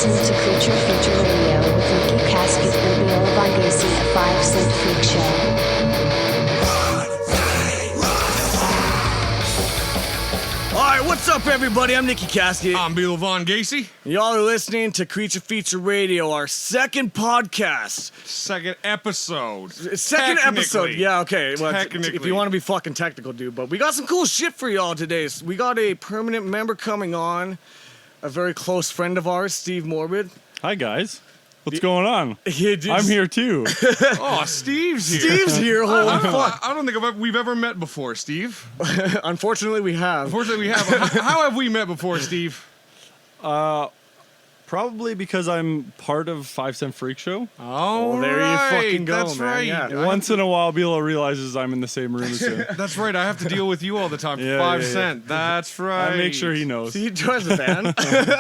listening to Creature Feature Radio with Nikki Casket and Evelyn at 5 Cent Freakshow. Alright, what's up everybody? I'm Nikki Casket. I'm Bill Von Gacy. Y'all are listening to Creature Feature Radio, our second podcast. Second episode. Second episode. Yeah, okay. Well, Technically. if you want to be fucking technical, dude. But we got some cool shit for y'all today. So we got a permanent member coming on. A very close friend of ours, Steve Morbid. Hi, guys. What's going on? Yeah, dude. I'm here, too. Oh, Steve's here. Steve's here. Holy fuck. I don't think we've ever met before, Steve. Unfortunately, we have. Unfortunately, we have. How have we met before, Steve? Probably because I'm part of 5 Cent Freakshow. Oh, Well, there you fucking go, That's man. right. Yeah. Once in a while, Bilo realizes I'm in the same room as him. That's right. I have to deal with you all the time for Yeah, 5 yeah, yeah. cent. That's right. I make sure he knows. He drives the van.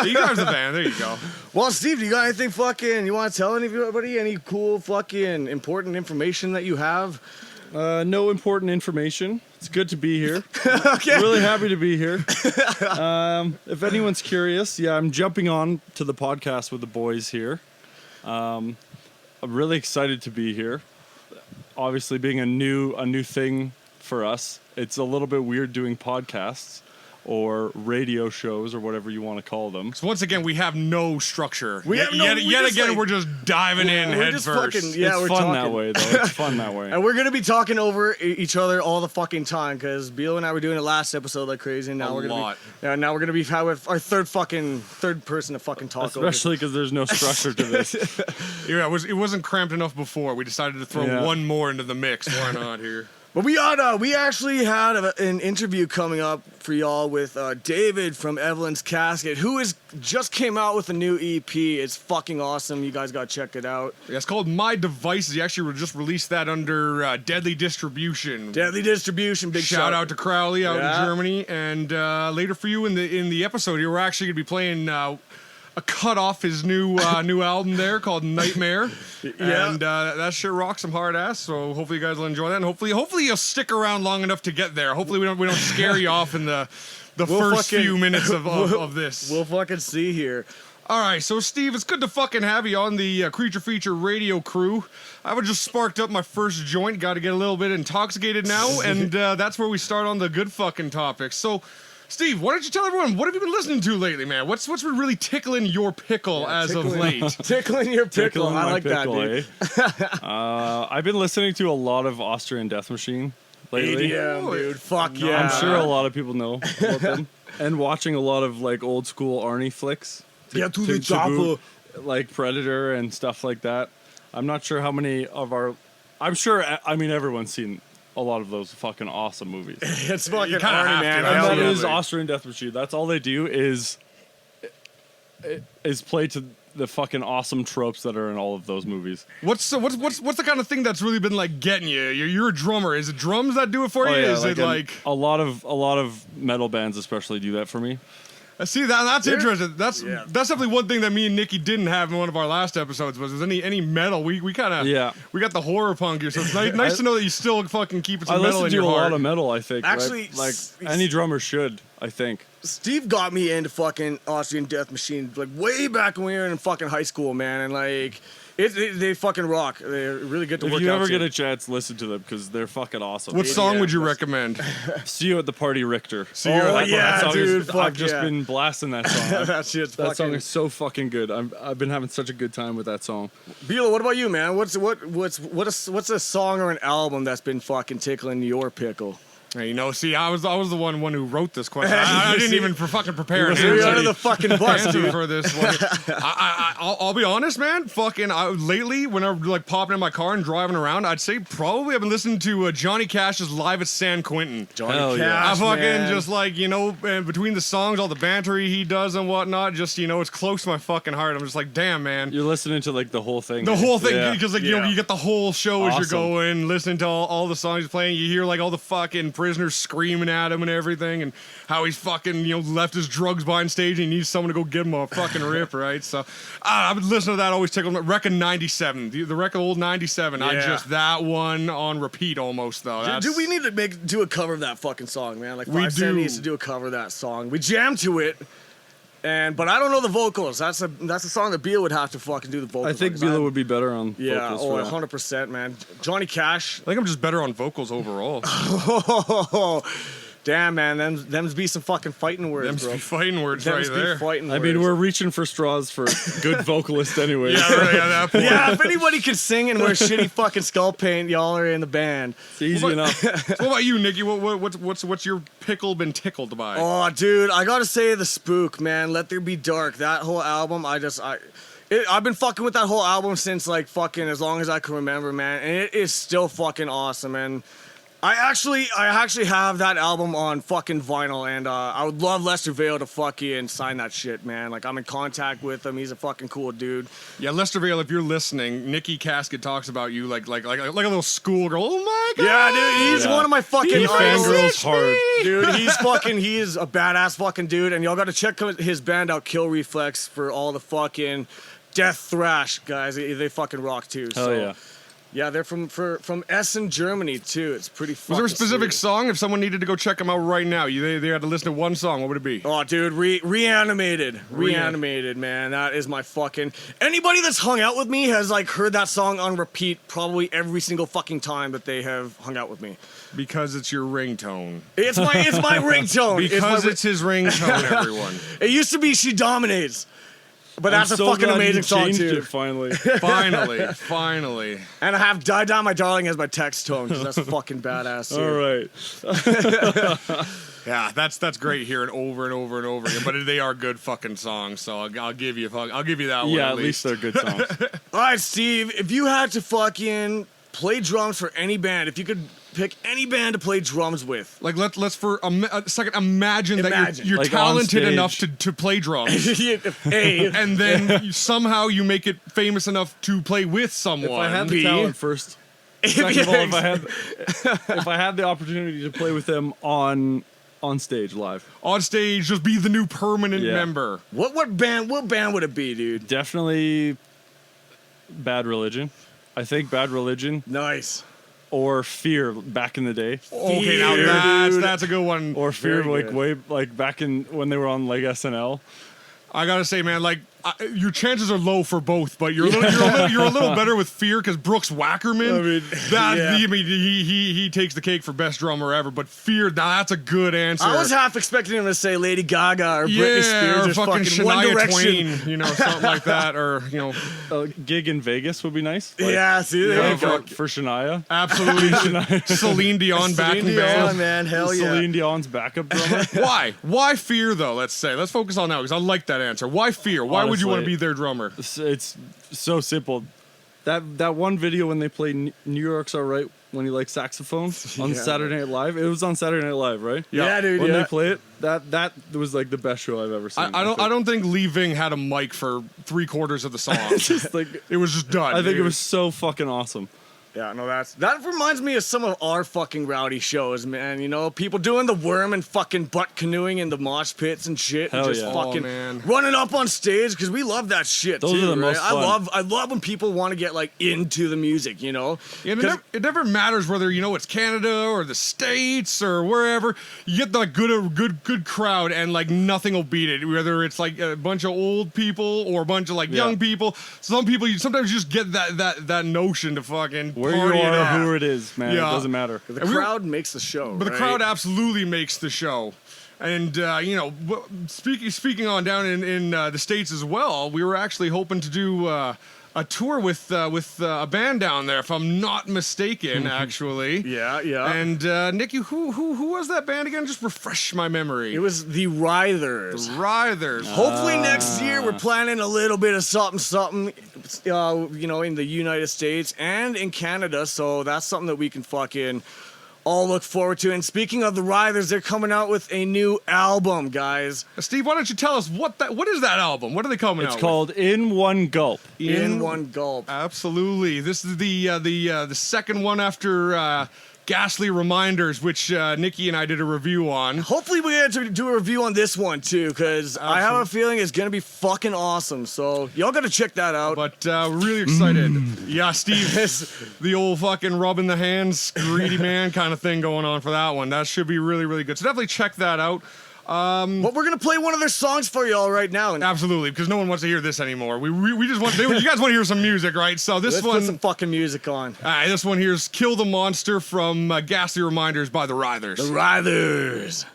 You guys are the band. There you go. Well, Steve, do you got anything fucking, you want to tell anybody any cool fucking important information that you have? No important information. It's good to be here. Okay. Really happy to be here. If anyone's curious, yeah, I'm jumping on to the podcast with the boys here. I'm really excited to be here. Obviously, being a new thing for us, it's a little bit weird doing podcasts or radio shows or whatever you want to call them. So once again, we have no structure. We have no- we Yet just, again, like- we're just diving in We're head just first. fucking, yeah, it's we're fun talking. that way, though. It's fun that way. And we're going to be talking over each other all the fucking time because Beal and I were doing it last episode like crazy. And now A we're going lot. to be, yeah, now we're going to be having our third person to fucking talk Especially because there's no structure to this. Yeah, it wasn't cramped enough before. We decided to throw Yeah. one more into the mix. Why not here? But we actually had an interview coming up for y'all with David from Evelyn's Casket, who just came out with a new EP. It's fucking awesome. You guys got to check it out. Yeah, it's called My Devices. He actually just released that under Deadly Distribution. Deadly Distribution, big Shout out to Crowley out Yeah. in Germany. And later for you in the episode here, we're actually gonna be playing a cut off his new album there called Nightmare. Yeah. And that shit rocks some hard ass. So hopefully you guys will enjoy that. And hopefully you'll stick around long enough to get there. Hopefully we don't scare you off in the first few minutes of this. We'll fucking see here. All right, so Steve, it's good to fucking have you on the Creature Feature radio crew. I just sparked up my first joint, got to get a little bit intoxicated now, and that's where we start on the good fucking topics. So, Steve, why don't you tell everyone, what have you been listening to lately, man? What's been really tickling your pickle as of late? Tickling your pickle. Tickling I my like pickle, that, dude. I've been listening to a lot of Austrian Death Machine lately. ADM, dude. Fuck No, yeah. I'm sure a lot of people know about them. And watching a lot of like old school Arnie flicks. Yeah, to the to chopper. boot, like Predator and stuff like that. I'm not sure how many of our. I'm sure. I mean, everyone's seen a lot of those fucking awesome movies. It's fucking You kinda Arnie, have man. to. And Hell that yeah. is Austrian Death Machine. That's all they do is play to the fucking awesome tropes that are in all of those movies. What's the kind of thing that's really been like getting you? You're a drummer. Is it drums that do it for you? Is it like a lot of metal bands especially do that for me. See that's interesting. That's Yeah. definitely one thing that me and Nikki didn't have in one of our last episodes was any metal. We kind of we got the horror punk here, so it's nice to know that you still fucking keep some I metal listen in to your a heart. lot of metal. I think Actually, right? Like any drummer should. I think. Steve got me into fucking Austrian Death Machine like way back when we were in fucking high school, man, and like they fucking rock. They're really good to work out. If you ever to. get a chance, listen to them because they're fucking awesome. What song Yeah, would you that's- recommend? See You at the Party, Richter. See You at Oh the yeah, That song dude. is, Fuck I've just yeah. been blasting that song. that shit's That fucking. song is so fucking good. I've been having such a good time with that song. Bilo, what about you, man? What's a song or an album that's been fucking tickling your pickle? Hey, see, I was the one who wrote this question. I didn't even fucking prepare an You're answer. out of the fucking bus, answer dude. for this one. I'll be honest, man. Lately, when I'm like popping in my car and driving around, I'd say probably I've been listening to Johnny Cash's Live at San Quentin. Johnny Hell yeah. Cash, I fucking man. just like, between the songs, all the banter he does and whatnot, just, it's close to my fucking heart. I'm just like, damn, man. You're listening to like the whole thing. The whole thing, Yeah. because like Yeah. you get the whole show as you're Awesome. going, listening to all the songs he's playing. You hear like all the fucking prisoners screaming at him and everything, and how he's fucking left his drugs behind stage and he needs someone to go give him a fucking rip, right? So I've been listening to that, always tickled me. Reckon 97, the record old 97. I Yeah. just that one on repeat almost though. Dude, we need to do a cover of that fucking song, man. Like We 5 Cent do. needs to do a cover of that song. We jam to it. But I don't know the vocals. That's a song that Beal would have to fucking do the vocals. I think Bila would be better on Yeah, vocals for that. 100%, man. Johnny Cash. I think I'm just better on vocals overall. Damn, man, them's be some fucking fighting words, Them bro. be fighting words Them's right be there. fighting I words. mean, we're reaching for straws for good vocalist anyway. Yeah, really, at that point. Yeah, if anybody can sing and wear shitty fucking skull paint, y'all are in the band. It's easy enough. What about you, Nikki? What's your pickle been tickled by? Oh, dude, I gotta say the Spook, man. Let There Be Dark. That whole album, I've been fucking with that whole album since like fucking as long as I can remember, man. And it is still fucking awesome. And I actually have that album on fucking vinyl, and I would love Lester Vale to fucking sign that shit, man. Like, I'm in contact with him. He's a fucking cool dude. Yeah, Lester Vale, if you're listening, Nikki Casket talks about you like a little schoolgirl. Oh my god! Yeah, dude, he's one of my fucking He idols. fangirls hard. Dude, he is a badass fucking dude, and y'all gotta check his band out, Kill Reflex, for all the fucking death thrash guys. They fucking rock too. Hell So. yeah. Yeah, they're from Essen, Germany too. It's pretty fucking Was there a specific sweet. song? If someone needed to go check them out right now, they had to listen to one song. What would it be? Oh, dude, Reanimated, man. That is my fucking. Anybody that's hung out with me has like heard that song on repeat probably every single fucking time that they have hung out with me. Because it's your ringtone. It's my ringtone. Because it's his ringtone, everyone. It used to be She Dominates, but that's I'm a so fucking glad amazing you song changed too. it finally. Finally. And I have Die Die My Darling as my text tone because that's fucking badass. Too. All right. Yeah, that's great hearing over and over and over again. But they are good fucking songs, so I'll give you that one. Yeah, at at least they're good songs. All right, Steve, if you had to fucking play drums for any band, if you could pick any band to play drums with. Like let's for a second imagine that you're Like, on talented stage. enough to play drums. A, And then somehow you make it famous enough to play with someone. If I had the B. talent first. Second of all, if I had the opportunity to play with them on stage live, on stage, just be the new permanent Yeah. member. what band would it be, dude? definitely Bad Religion. I think Bad Religion Nice. or Fear back in the day. Okay, now Fear, that's a good one. Or Fear, Very like good. way like back in when they were on like SNL. I gotta say, man, like your chances are low for both, but you're a little better with Fear because Brooks Wackerman. He takes the cake for best drummer ever. But Fear, now that's a good answer. I was half expecting him to say Lady Gaga or Britney Spears or or fucking One Shania Direction. Twain, something like that, or A gig in Vegas would be nice. Like, Yeah, see, there you go. for Shania. absolutely Celine Dion backing Celine Dion, band. man, hell yeah. Celine Dion's backup drummer. Why Fear though? Let's focus on that because I like that answer. Why Fear? Why would you want to Honestly, be their drummer? It's so simple. That one video when they play New York's Alright when he likes saxophone on Yeah. Saturday Night Live. It was on Saturday Night Live, right? Yeah, dude, When yeah. they play it, that was like the best show I've ever seen. I think. don't think Lee Ving had a mic for 3/4 of the song. Just like It was just done. I think it was so fucking awesome. Yeah, no, that reminds me of some of our fucking rowdy shows, man. People doing the worm and fucking butt canoeing in the mosh pits and shit, Hell and just yeah. fucking Oh, man. running up on stage because we love that shit Those too. are the right? most fun. I love when people want to get like into the music, Yeah, 'Cause- it never matters whether it's Canada or the States or wherever. You get the good crowd and like nothing will beat it. Whether it's like a bunch of old people or a bunch of like Yeah. young people. Some people sometimes you just get that notion to fucking Where party you it are, up. who it is, man, Yeah. it doesn't matter. The And we're- crowd makes the show. But the right? crowd absolutely makes the show. And speaking on down in the States as well, we were actually hoping to do a tour with a band down there, if I'm not mistaken, actually. Yeah, yeah. And Nikki, who was that band again? Just refresh my memory. It was the Writhers. Writhers. Hopefully next year we're planning a little bit of something, in the United States and in Canada. So that's something that we can fucking all look forward to. And speaking of the Writhers, they're coming out with a new album, guys. Steve, why don't you tell us what is that album? What are they coming It's out called In One Gulp. with? In one gulp. Absolutely. This is the second one after Ghastly Reminders, which Nikki and I did a review on. Hopefully we get to do a review on this one too, because I have a feeling it's gonna be fucking awesome. So y'all gotta check that out. But really excited. Yeah, Steve, the old fucking rubbing the hands, greedy man kind of thing going on for that one. That should be really, really good. So definitely check that out. But we're gonna play one of their songs for y'all right now. And Absolutely, because no one wants to hear this anymore. We just want you guys want to hear some music, right? So this let's one, put some fucking music on. all right, this one here's "Kill the Monster" from Ghastly Reminders by the Writhers. The Writhers.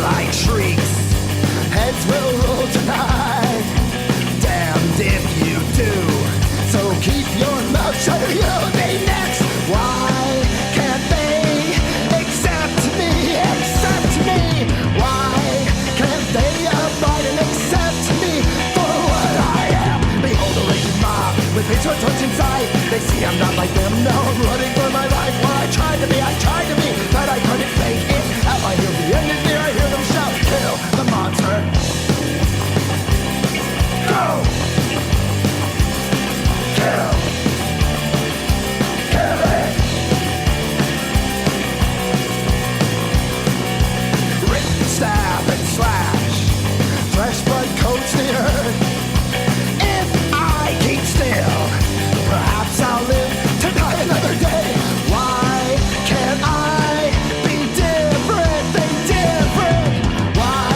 Like shrieks, heads will roll tonight. Damned if you do. So keep your mouth shut or you'll be next. Why can't they accept me? Accept me. Why can't they abide and accept me for what I am? Behold a raging mob with hatred torch inside. They see I'm not like them. Now I'm running for my life. Well, I tried to be, but I couldn't fake it. At my heels, the end is near. I hear them shout, kill the monster. Go! Kill. Kill it. Rip, stab, and slash. Flesh, blood coats the earth. If I keep still, perhaps I'll live to die another day. Why can't I be different? Think different. Why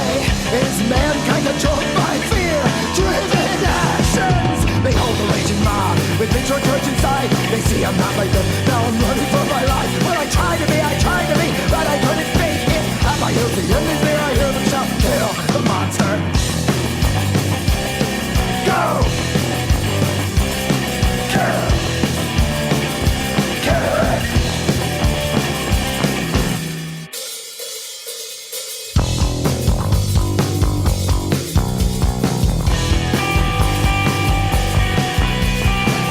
is mankind controlled by fear? Driven actions. Behold the raging mob with hatred torch inside. They see I'm not like them. Now I'm running for my life. Well, I tried to be, but I couldn't fake it. At my heels, the end is there. I hear them shout, kill the monster. Go! Kill. Kill it.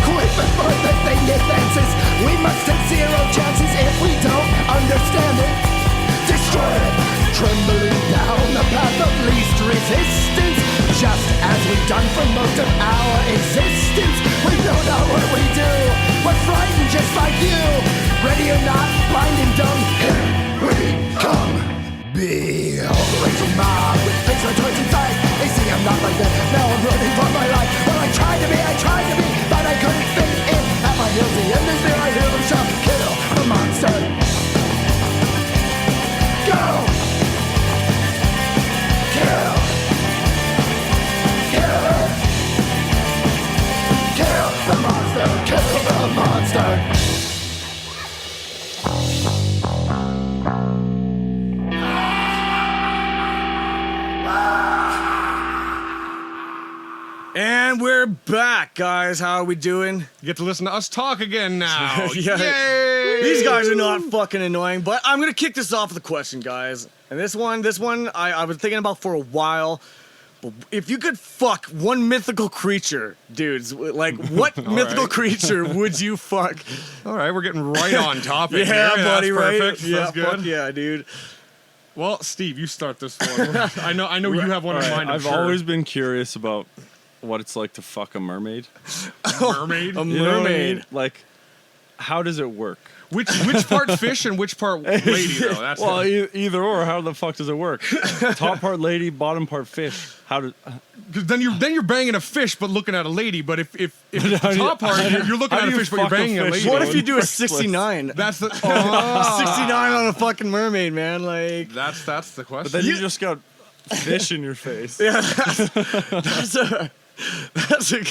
Quit before the thing advances. We must take zero chances if we don't understand it. Destroy it. Trembling down the path of least resistance. Just as we've done for most of our existence. We don't know what we do. We're frightened just like you. Ready or not, blind and dumb. Here we come. Behold the raging mob with hatred torch inside. They see I'm not like them. Now I'm running for my life. Well, I tried to be, but I couldn't fake it. At my heels, the end is there. I hear them shout, kill the monster. Go! Kill! Kill it! Kill the monster! Kill the monster! And we're back, guys. How are we doing? You get to listen to us talk again now. Yeah. Yay! These guys are not fucking annoying, but I'm gonna kick this off with a question, guys. And this one, I was thinking about for a while. But if you could fuck one mythical creature, dudes, like what mythical right. creature would you fuck? All right, we're getting right on topic. Yeah, here. buddy, That's right? perfect. Yeah, That's good. fuck yeah, dude. Well, Steve, you start this one. I know you have one in mind. I've always been curious about what it's like to fuck a mermaid. mermaid. A You know what I mermaid. mean? Like, how does it work? Which part fish and which part lady though? That's Well, either or. How the fuck does it work? Top part lady, bottom part fish. How do? because then you're banging a fish but looking at a lady. But if it's the How do you- top part, you're looking how at a do you fish but you're fuck a banging a fish? lady. What if you do a First place. 69? That's the 69 on a fucking mermaid, man. Like, that's the question. But then you just got fish in your face. that's a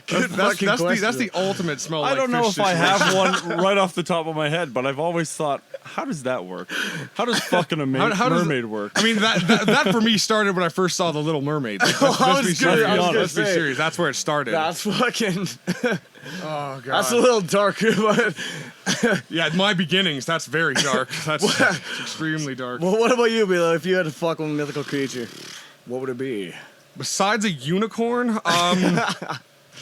good fucking question. that's the ultimate smell. I like don't know fish if I situation. have one right off the top of my head, but I've always thought, how does that work? How does fucking a How does- mermaid work? I mean, that for me started when I first saw The Little Mermaid. Let's I be was serious. gonna Let's be say. serious. That's where it started. That's fucking. oh god. That's a little darker, but. Yeah, my beginnings. That's very dark. That's extremely dark. Well, what about you, Bilo? If you had to fuck one mythical creature, what would it be? Besides a unicorn, I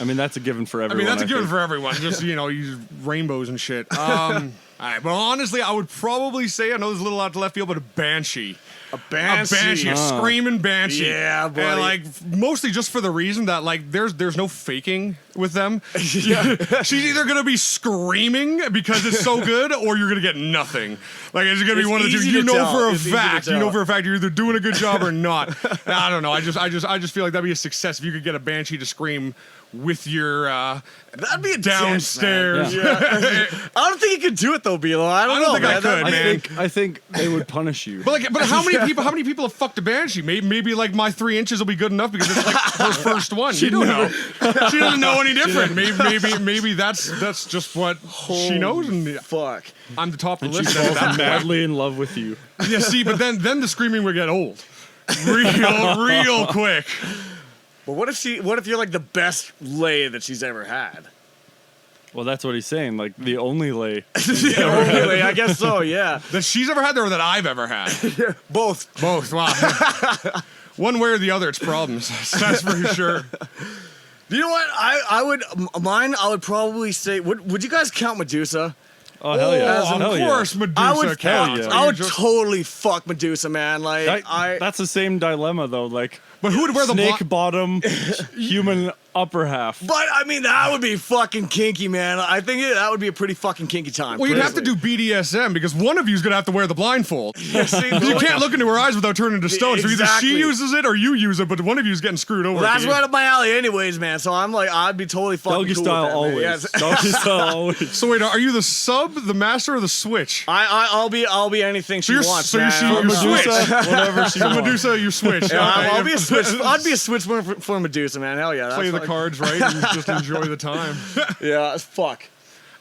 mean, that's a given for I everyone. mean that's a given think. for everyone. Just you use rainbows and shit. I All right, well, honestly, I would probably say, I know there's a little out to left field, but a banshee. A banshee. A screaming banshee. Yeah, buddy. And like mostly just for the reason that like there's no faking with them. She's either gonna be screaming because it's so good, or you're gonna get nothing. Like it's gonna be It's one of the two. easy You to know tell. for a It's easy to fact. You know tell. for a fact you're either doing a good job or not. I don't know. I just feel like that'd be a success if you could get a banshee to scream with your That'd be a downstairs. Dance, man. I don't think you could do it though, Bilo. I don't know, think I man. could, man. I think they would punish you. But how many people have fucked a banshee? Maybe like my 3 inches will be good enough because it's like her first one. You don't know. She doesn't know any different. Maybe that's just what she knows. And Fuck. I'm the top of And the she list. at falls that point. madly in love with you. Yeah, see, but then the screaming would get old, real quick. But what if you're like the best lay that she's ever had? Well, that's what he's saying. Like the only lay. Yeah, really, I guess so. Yeah. That she's ever had, or that I've ever had. Both. Both. Wow. One way or the other, it's problems. That's for sure. You know what? I would probably say. Would you guys count Medusa? Oh hell yeah! Of Hell yeah. course, Medusa I would. counts. yeah. I would totally fuck Medusa, man. Like That's the same dilemma though. Like, But who would wear the snake bottom, human upper half. But I mean, that would be fucking kinky, man. I think that would be a pretty fucking kinky time. Well, you'd have to personally. do BDSM because one of you's gonna have to wear the blindfold. Yeah, see, You can't look into her eyes without turning to stone. So either Exactly. she uses it or you use it, but one of you's getting screwed over. Well, at that's the right end. up my alley, anyways, man. So I'm like, I'd be totally fucking Doggy cool style with that, man. always. Yes. Doggy style always. So wait, are you the sub, the master, or the switch? I'll be anything she you're- wants. so you're- man. so you're I'm- switch. Whatever she So wants. Medusa, you switch. Yeah, I'll be a switch. Play I'd be a switch for Medusa, man. Hell yeah. the fucking- cards right and just enjoy the time. Yeah, fuck.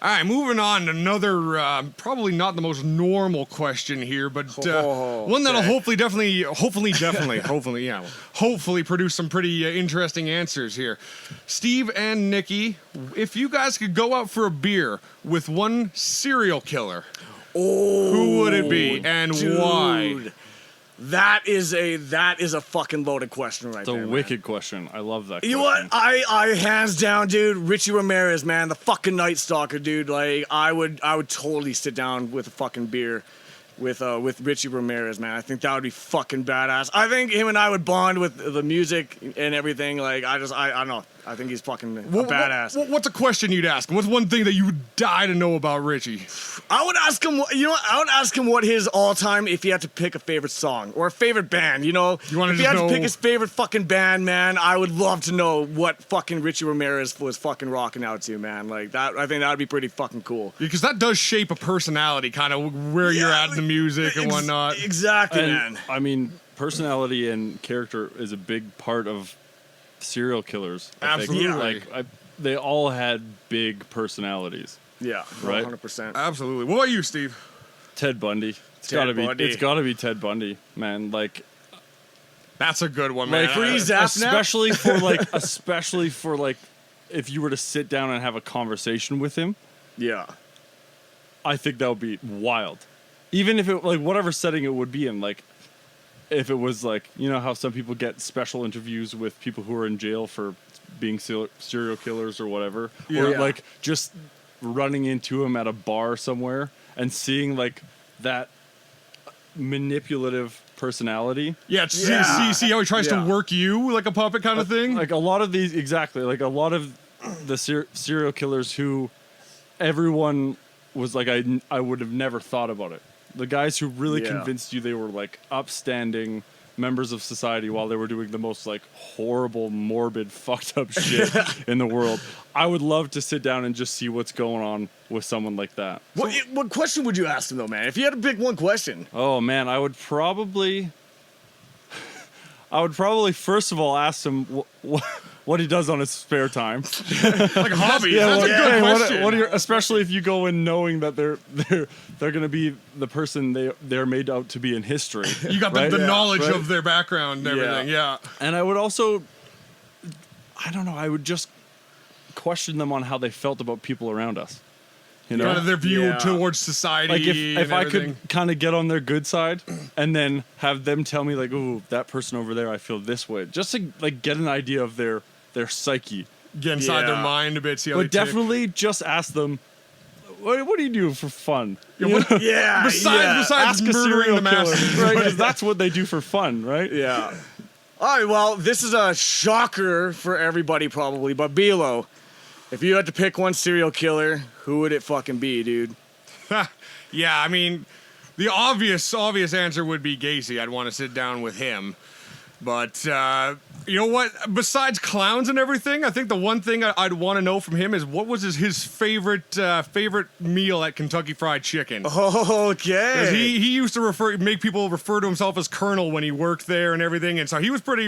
All right, moving on. Another probably not the most normal question here, but one that'll okay. hopefully produce some pretty interesting answers here. Steve and Nikki, if you guys could go out for a beer with one serial killer, who would it be and why? Dude, that is a fucking loaded question right It's a there. man. wicked question. I love that. You know question. what? I hands down, dude. Richie Ramirez, man, the fucking Night Stalker, dude. Like, I would totally sit down with a fucking beer with Richie Ramirez, man. I think that would be fucking badass. I think him and I would bond with the music and everything. Like, I don't know. I think he's fucking a badass. What's a question you'd ask him? What's one thing that you would die to know about Richie? I would ask him. You know what? I would ask him what his all-time, if he had to pick a favorite song or a favorite band. You know, You wanna if he just had to know- pick his favorite fucking band, man, I would love to know what fucking Richie Ramirez was fucking rocking out to, man. Like that. I think that would be pretty fucking cool. Because that does shape a personality, kind of where you're at in the music and whatnot. Exactly, And, man. I mean, personality and character is a big part of serial killers. I think. Absolutely. Like, they all had big personalities. Yeah, Right. 100%. Absolutely. What about you, Steve? Ted Bundy. It's Ted gotta be. Bundy. It's gotta be Ted Bundy, man. Like, That's a good one, man. like Freeze up now. especially for like, if you were to sit down and have a conversation with him, Yeah. I think that would be wild. Even if it, like, whatever setting it would be in, like, if it was like, you know how some people get special interviews with people who are in jail for being serial killers or whatever, or Yeah. like just running into him at a bar somewhere and seeing like that manipulative personality. Yeah, Yeah. see how he tries to Yeah. work you like a puppet kind of thing? Like a lot of these, exactly, like a lot of the serial killers who everyone was like, I would have never thought about it. The guys who really Yeah. convinced you they were like upstanding members of society while they were doing the most like horrible, morbid, fucked up shit in the world. I would love to sit down and just see what's going on with someone like that. What question would you ask him though, man? If you had to pick one question. Oh man, I would probably first of all ask him what he does on his spare time. Like hobbies. That's a good hey, question. what are your, especially if you go in knowing that they're going to be the person they're made out to be in history. You got right? the Yeah, knowledge right. of their background and everything. Yeah. And I would also, I don't know, I would just question them on how they felt about people around us. You know, Kind of their view Yeah. towards society. like if and I everything. could kind of get on their good side and then have them tell me like, ooh, that person over there, I feel this way, just to like get an idea of their psyche. Get inside their Yeah. mind a bit. See how But they tick. definitely just ask them, what do you do for fun? Yeah. Besides Ask a murdering serial the killer, masses. right? Because that's what they do for fun, right? Yeah. All right, well, this is a shocker for everybody probably, but Bilo, if you had to pick one serial killer, who would it fucking be, dude? Yeah, I mean, the obvious answer would be Gacy. I'd want to sit down with him. But you know what? Besides clowns and everything, I think the one thing I'd want to know from him is what was his favorite meal at Kentucky Fried Chicken. Okay. He used to make people refer to himself as Colonel when he worked there and everything, and so he was pretty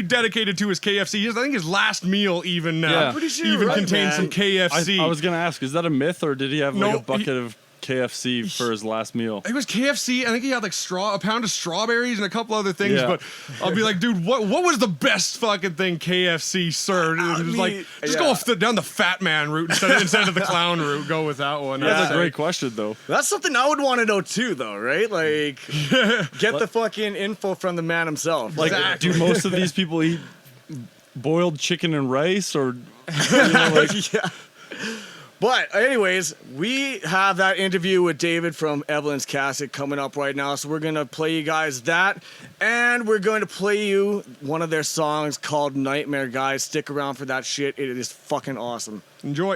dedicated to his KFC. I think his last meal even Yeah. Pretty sure you're right, contained man. some KFC. I was gonna ask, is that a myth or did he have like No, a bucket of KFC for his last meal? It was KFC. I think he had like a pound of strawberries and a couple other things. Yeah. But I'll be like, dude, what was the best fucking thing KFC served? And it was like, just go down the fat man route instead of the clown route. Go with that one. That's a great question, though. That's something I would want to know too, though, right? Like, get the fucking info from the man himself. Like, do most of these people eat boiled chicken and rice, or Yeah. But anyways, we have that interview with David from Evelyn's Casket coming up right now, so we're gonna play you guys that, and we're going to play you one of their songs called Nightmare. Guys, stick around for that shit. It is fucking awesome. Enjoy.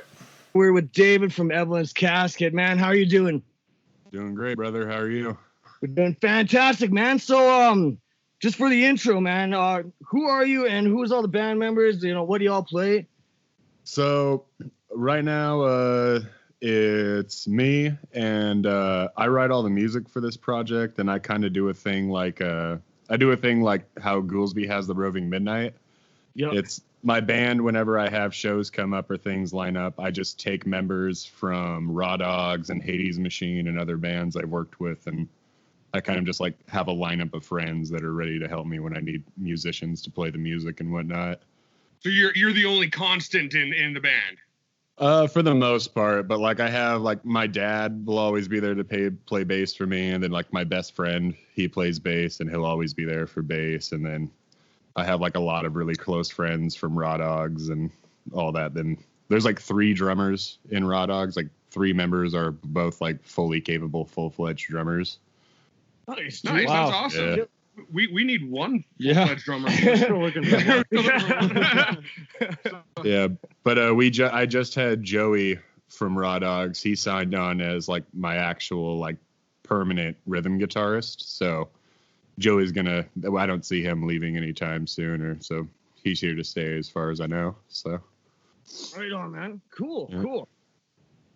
We're with David from Evelyn's Casket. Man, how are you doing? Doing great, brother. How are you? We're doing fantastic, man. So, just for the intro, man, who are you and who's all the band members? You know, what do y'all play? So right now, it's me, and I write all the music for this project, and I kind of do a thing like how Goolsby has the Roving Midnight. Yep. It's my band. Whenever I have shows come up or things line up, I just take members from Raw Dogs and Hades Machine and other bands I've worked with, and I kind of just like have a lineup of friends that are ready to help me when I need musicians to play the music and whatnot. So you're the only constant in the band. For the most part, but like I have like my dad will always be there to play bass for me, and then like my best friend, he plays bass and he'll always be there for bass, and then I have like a lot of really close friends from Raw Dogs and all that. Then there's like 3 drummers in Raw Dogs, like 3 members are both like fully capable, full-fledged drummers. Nice. Wow. That's awesome. Yeah. We need one Yeah. full-fledged drummer. Yeah, but I just had Joey from Raw Dogs. He signed on as like my actual like permanent rhythm guitarist. So Joey's I don't see him leaving anytime sooner. So he's here to stay as far as I know. So Right on, man. Cool, Yeah. cool.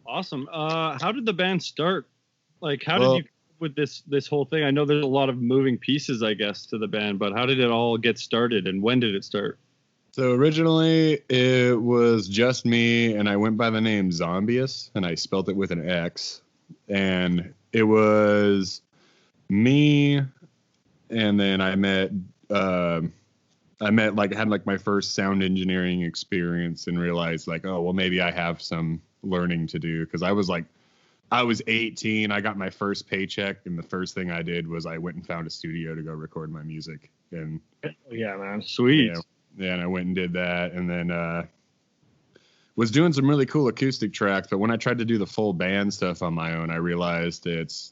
Awesome. How did the band start? Like, how Well- did you with this whole thing? I know there's a lot of moving pieces, I guess, to the band, but how did it all get started, and when did it start? So originally it was just me, and I went by the name Zombius, and I spelt it with an X. And it was me, and then I had my first sound engineering experience and realized like, oh, well, maybe I have some learning to do, because I was 18. I got my first paycheck, and the first thing I did was I went and found a studio to go record my music. And Yeah, man. Sweet. yeah, and I went and did that, and then was doing some really cool acoustic tracks. But when I tried to do the full band stuff on my own, I realized it's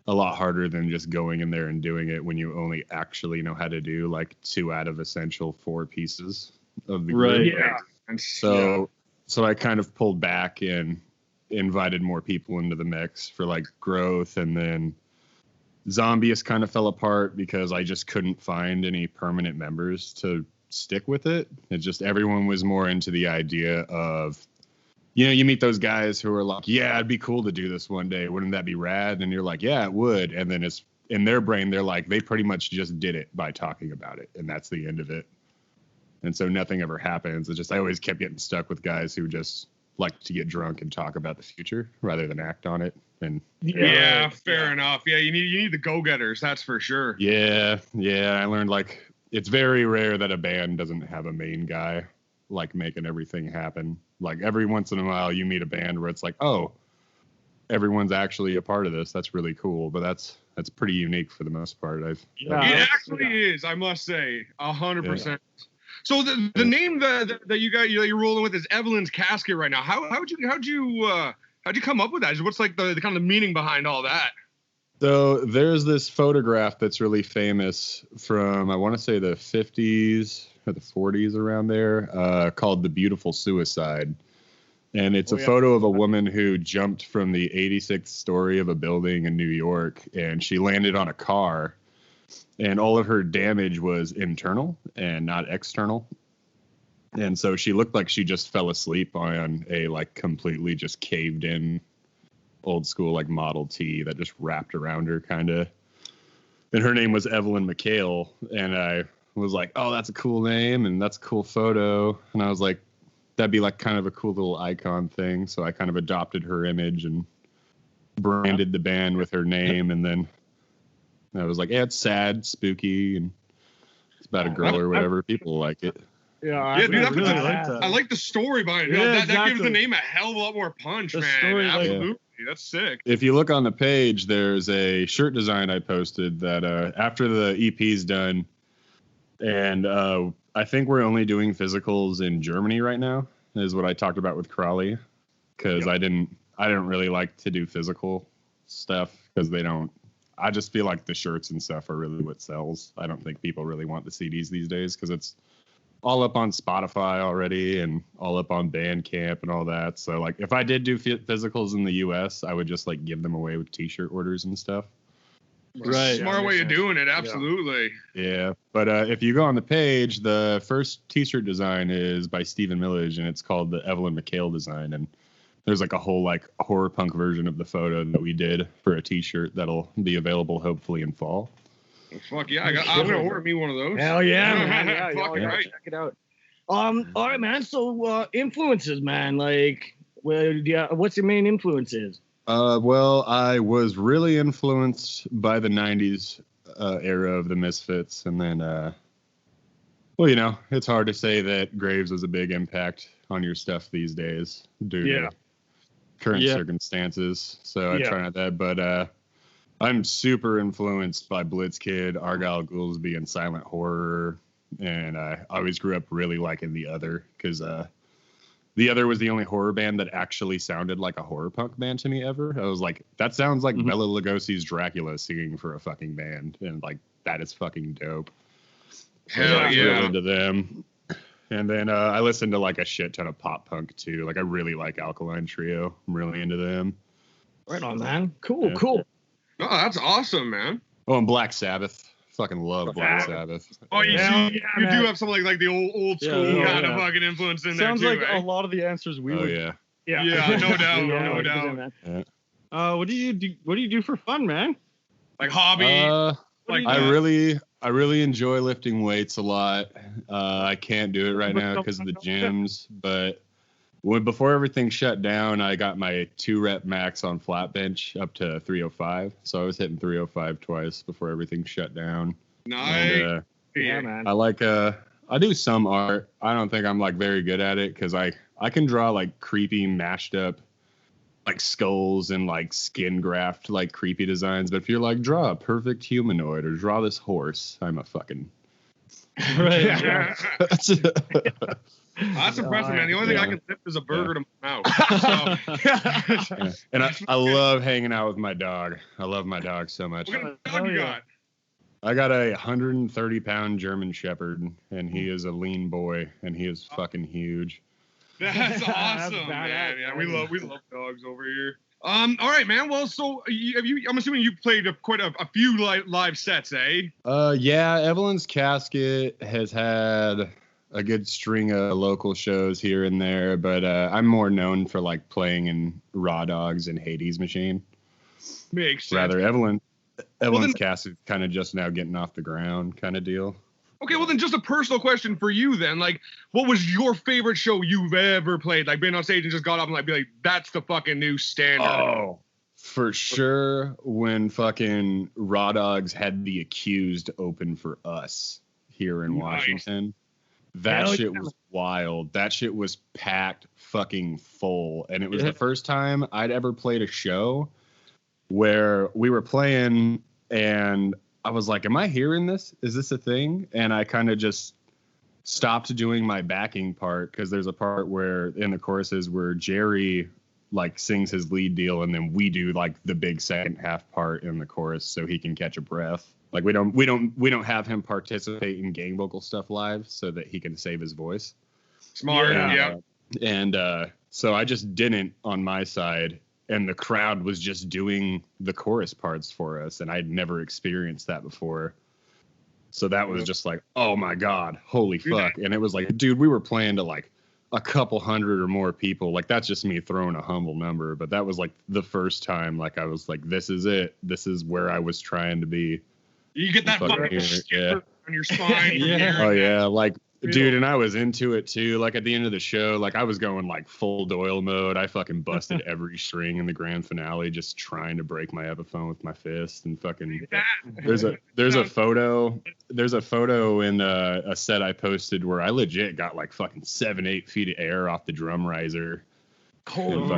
a lot harder than just going in there and doing it when you only actually know how to do like 2 out of essential 4 pieces of the Right. group. Yeah. And So I kind of pulled back and invited more people into the mix for like growth, and then Zombies kind of fell apart because I just couldn't find any permanent members to stick with it. It's just everyone was more into the idea of, you meet those guys who are like, yeah, it'd be cool to do this one day. Wouldn't that be rad? And you're like, yeah, it would. And then it's in their brain, they're like, they pretty much just did it by talking about it, and that's the end of it. And so nothing ever happens. It's just I always kept getting stuck with guys who just like to get drunk and talk about the future rather than act on it. And yeah, fair enough. Yeah, you need the go-getters, that's for sure. yeah, I learned like it's very rare that a band doesn't have a main guy like making everything happen. Like every once in a while you meet a band where it's like, oh, everyone's actually a part of this. That's really cool. But that's pretty unique for the most part. It actually is, I must say, 100%. So the name that you're rolling with is Evelyn's Casket right now. How'd you How'd you come up with that? What's like the kind of meaning behind all that? So there's this photograph that's really famous from, I want to say the 50s or the 40s around there, called The Beautiful Suicide. And it's a photo of a woman who jumped from the 86th story of a building in New York, and she landed on a car, and all of her damage was internal and not external. And so she looked like she just fell asleep on a like completely just caved in old school like Model T that just wrapped around her kind of. And her name was Evelyn McHale, and I was like, oh, that's a cool name and that's a cool photo. And I was like, that'd be like kind of a cool little icon thing. So I kind of adopted her image and branded the band with her name. And then I was like, yeah, it's sad, spooky, and it's about a girl or whatever. People like it. Yeah, dude, really like that. I like the story behind it. Yeah, That gives the exactly. name a hell of a lot more punch, The man. story, like- Absolutely. That's sick. If you look on the page, there's a shirt design I posted that after the EP's done, and I think we're only doing physicals in Germany right now, is what I talked about with Crawley, because I didn't really like to do physical stuff because they don't. I just feel like the shirts and stuff are really what sells. I don't think people really want the CDs these days because it's all up on Spotify already and all up on Bandcamp and all that. So like if I did do physicals in the US, I would just like give them away with t-shirt orders and stuff. Right. Smart way of doing it. Absolutely. Yeah. But if you go on the page, the first t-shirt design is by Stephen Millage, and it's called the Evelyn McHale design. And there's like a whole like horror punk version of the photo that we did for a t-shirt that'll be available hopefully in fall. Fuck yeah. I'm going to order me one of those. Hell yeah, man. Yeah, Fucking right. check it out. All right, man. So influences, man. Like, what's your main influences? Well, I was really influenced by the 90s era of the Misfits. And then, well, you know, it's hard to say that Graves was a big impact on your stuff these days due to current circumstances. So I try not that. But I'm super influenced by Blitzkid, Argyle Goolsby, and Silent Horror. And I always grew up really liking The Other because The Other was the only horror band that actually sounded like a horror punk band to me ever. I was like, that sounds like Bela Lugosi's Dracula singing for a fucking band. And like, that is fucking dope. Hell I was yeah. real into them. And then I listened to like a shit ton of pop punk too. Like I really like Alkaline Trio. I'm really into them. Right on, man. Cool, Yeah. cool. Oh, that's awesome, man. Oh, and Black Sabbath. Fucking love Black Sabbath. Oh, you Hell see, yeah, you do man. have some like the old school Yeah, kind of yeah. fucking influence in Sounds there too, like eh? a lot of the answers we Oh would. yeah. Yeah, no doubt, Yeah, no 100%, doubt. man. What do you do? What do you do for fun, man? Like hobby. Like I really enjoy lifting weights a lot. I can't do it right now because of the gyms, but before everything shut down, I got my 2-rep max on flat bench up to 305. So I was hitting 305 twice before everything shut down. nice. And, Yeah, man. I like I do some art. I don't think I'm like very good at it because I can draw like creepy mashed up like skulls and like skin graft like creepy designs. But if you're like draw a perfect humanoid or draw this horse, I'm a fucking Right. Yeah. That's impressive, man. The only thing I can lift is a burger to my mouth. So. Yeah. And I love hanging out with my dog. I love my dog so much. What kind of dog you got? I got a 130-pound German Shepherd, and he is a lean boy, and he is fucking huge. That's awesome, man. Yeah, we love dogs over here. All right, man. Well, so I'm assuming you played quite a few live sets, eh? Yeah, Evelyn's Casket has had a good string of local shows here and there, but I'm more known for like playing in Raw Dogs and Hades Machine. Makes sense. Rather, Evelyn's Casket kind of just now getting off the ground kind of deal. Okay, well then, just a personal question for you then. Like, what was your favorite show you've ever played? Like, been on stage and just got up and like be like, that's the fucking new standard. Oh, for sure. When fucking Raw Dogs had The Accused open for us here in Washington, that Hell shit yeah. was wild. That shit was packed fucking full. And it was the first time I'd ever played a show where we were playing and I was like, am I hearing this? Is this a thing? And I kind of just stopped doing my backing part because there's a part where in the choruses where Jerry like sings his lead deal, and then we do like the big second half part in the chorus so he can catch a breath. Like we don't have him participate in gang vocal stuff live so that he can save his voice. Smart. Yeah. And so I just didn't on my side, and the crowd was just doing the chorus parts for us, and I'd never experienced that before. So that was just like, oh my God, holy fuck. And it was like, dude, we were playing to like a couple hundred or more people. Like, that's just me throwing a humble number. But that was like the first time, like, I was like, this is it. This is where I was trying to be. You get that fucking shiver on your spine. Yeah. Oh, yeah. Like, dude, and I was into it too. Like, at the end of the show, like, I was going like full Doyle mode. I fucking busted every string in the grand finale, just trying to break my Epiphone with my fist. And fucking, there's a photo in a set I posted where I legit got like fucking 7-8 feet of air off the drum riser. Cold.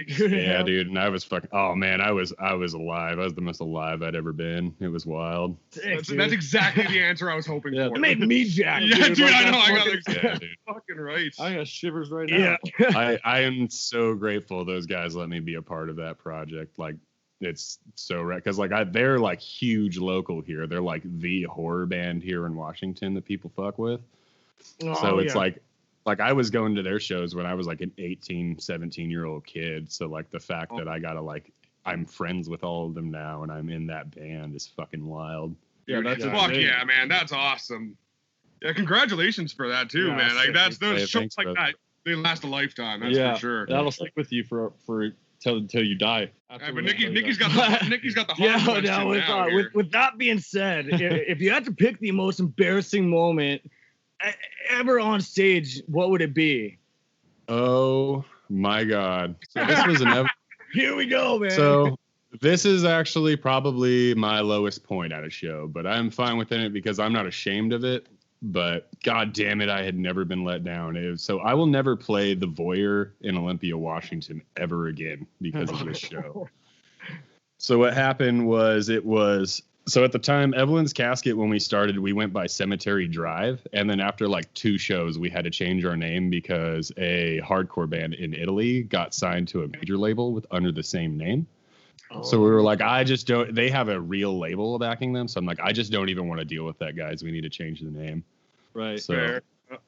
Yeah, dude. And I was fucking, oh man, I was alive. I was the most alive I'd ever been. It was wild. That's exactly the answer I was hoping for. It made me jack. Yeah, dude, Like, I know. I got dude. fucking right. I got shivers right now. Yeah. I am so grateful those guys let me be a part of that project. Like, it's so right, because like they're like huge local here. They're like the horror band here in Washington that people fuck with. So it's like I was going to their shows when I was like an 18, 17-year-old kid. So like the fact that I gotta like, I'm friends with all of them now and I'm in that band is fucking wild. Yeah, that's fuck yeah, man. That's awesome. Yeah, congratulations for that too, man. Like those shows like that, they last a lifetime. That's for sure. That'll stick with you for until you die. Yeah, but Nikki's got the hard with that being said, if you had to pick the most embarrassing moment ever on stage, what would it be? Oh my God. So this was Here we go, man. So this is actually probably my lowest point at a show, but I'm fine within it because I'm not ashamed of it. But God damn it, I had never been let down. So I will never play the Voyeur in Olympia, Washington ever again because of this show. So what happened was so at the time, Evelyn's Casket, when we started, we went by Cemetery Drive. And then after like 2 shows, we had to change our name because a hardcore band in Italy got signed to a major label under the same name. So we were like, they have a real label backing them. So I'm like, I just don't even want to deal with that, guys. We need to change the name. Right.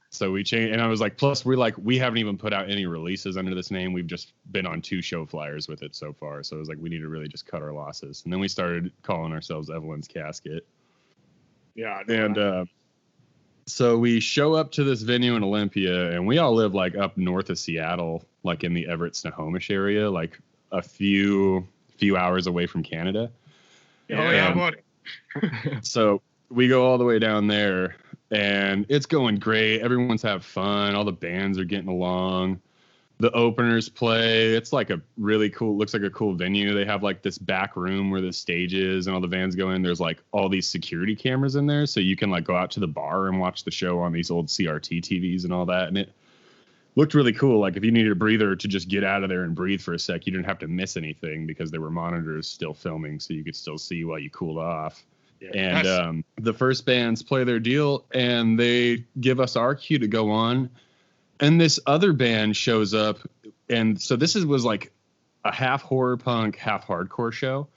So we changed, and I was like, plus we haven't even put out any releases under this name. We've just been on 2 show flyers with it so far. So it was like, we need to really just cut our losses. And then we started calling ourselves Evelyn's Casket. Yeah. And so we show up to this venue in Olympia, and we all live like up north of Seattle, like in the Everett, Snohomish area, like a few hours away from Canada. Buddy. So we go all the way down there, and it's going great. Everyone's having fun. All the bands are getting along. The openers play. It's like looks like a cool venue. They have like this back room where the stage is and all the bands go in. There's like all these security cameras in there. So you can like go out to the bar and watch the show on these old CRT TVs and all that. And it looked really cool. Like if you needed a breather to just get out of there and breathe for a sec, you didn't have to miss anything because there were monitors still filming. So you could still see while you cooled off. Yeah, and the first bands play their deal and they give us our cue to go on. And this other band shows up. And so this was like a half horror punk, half hardcore show.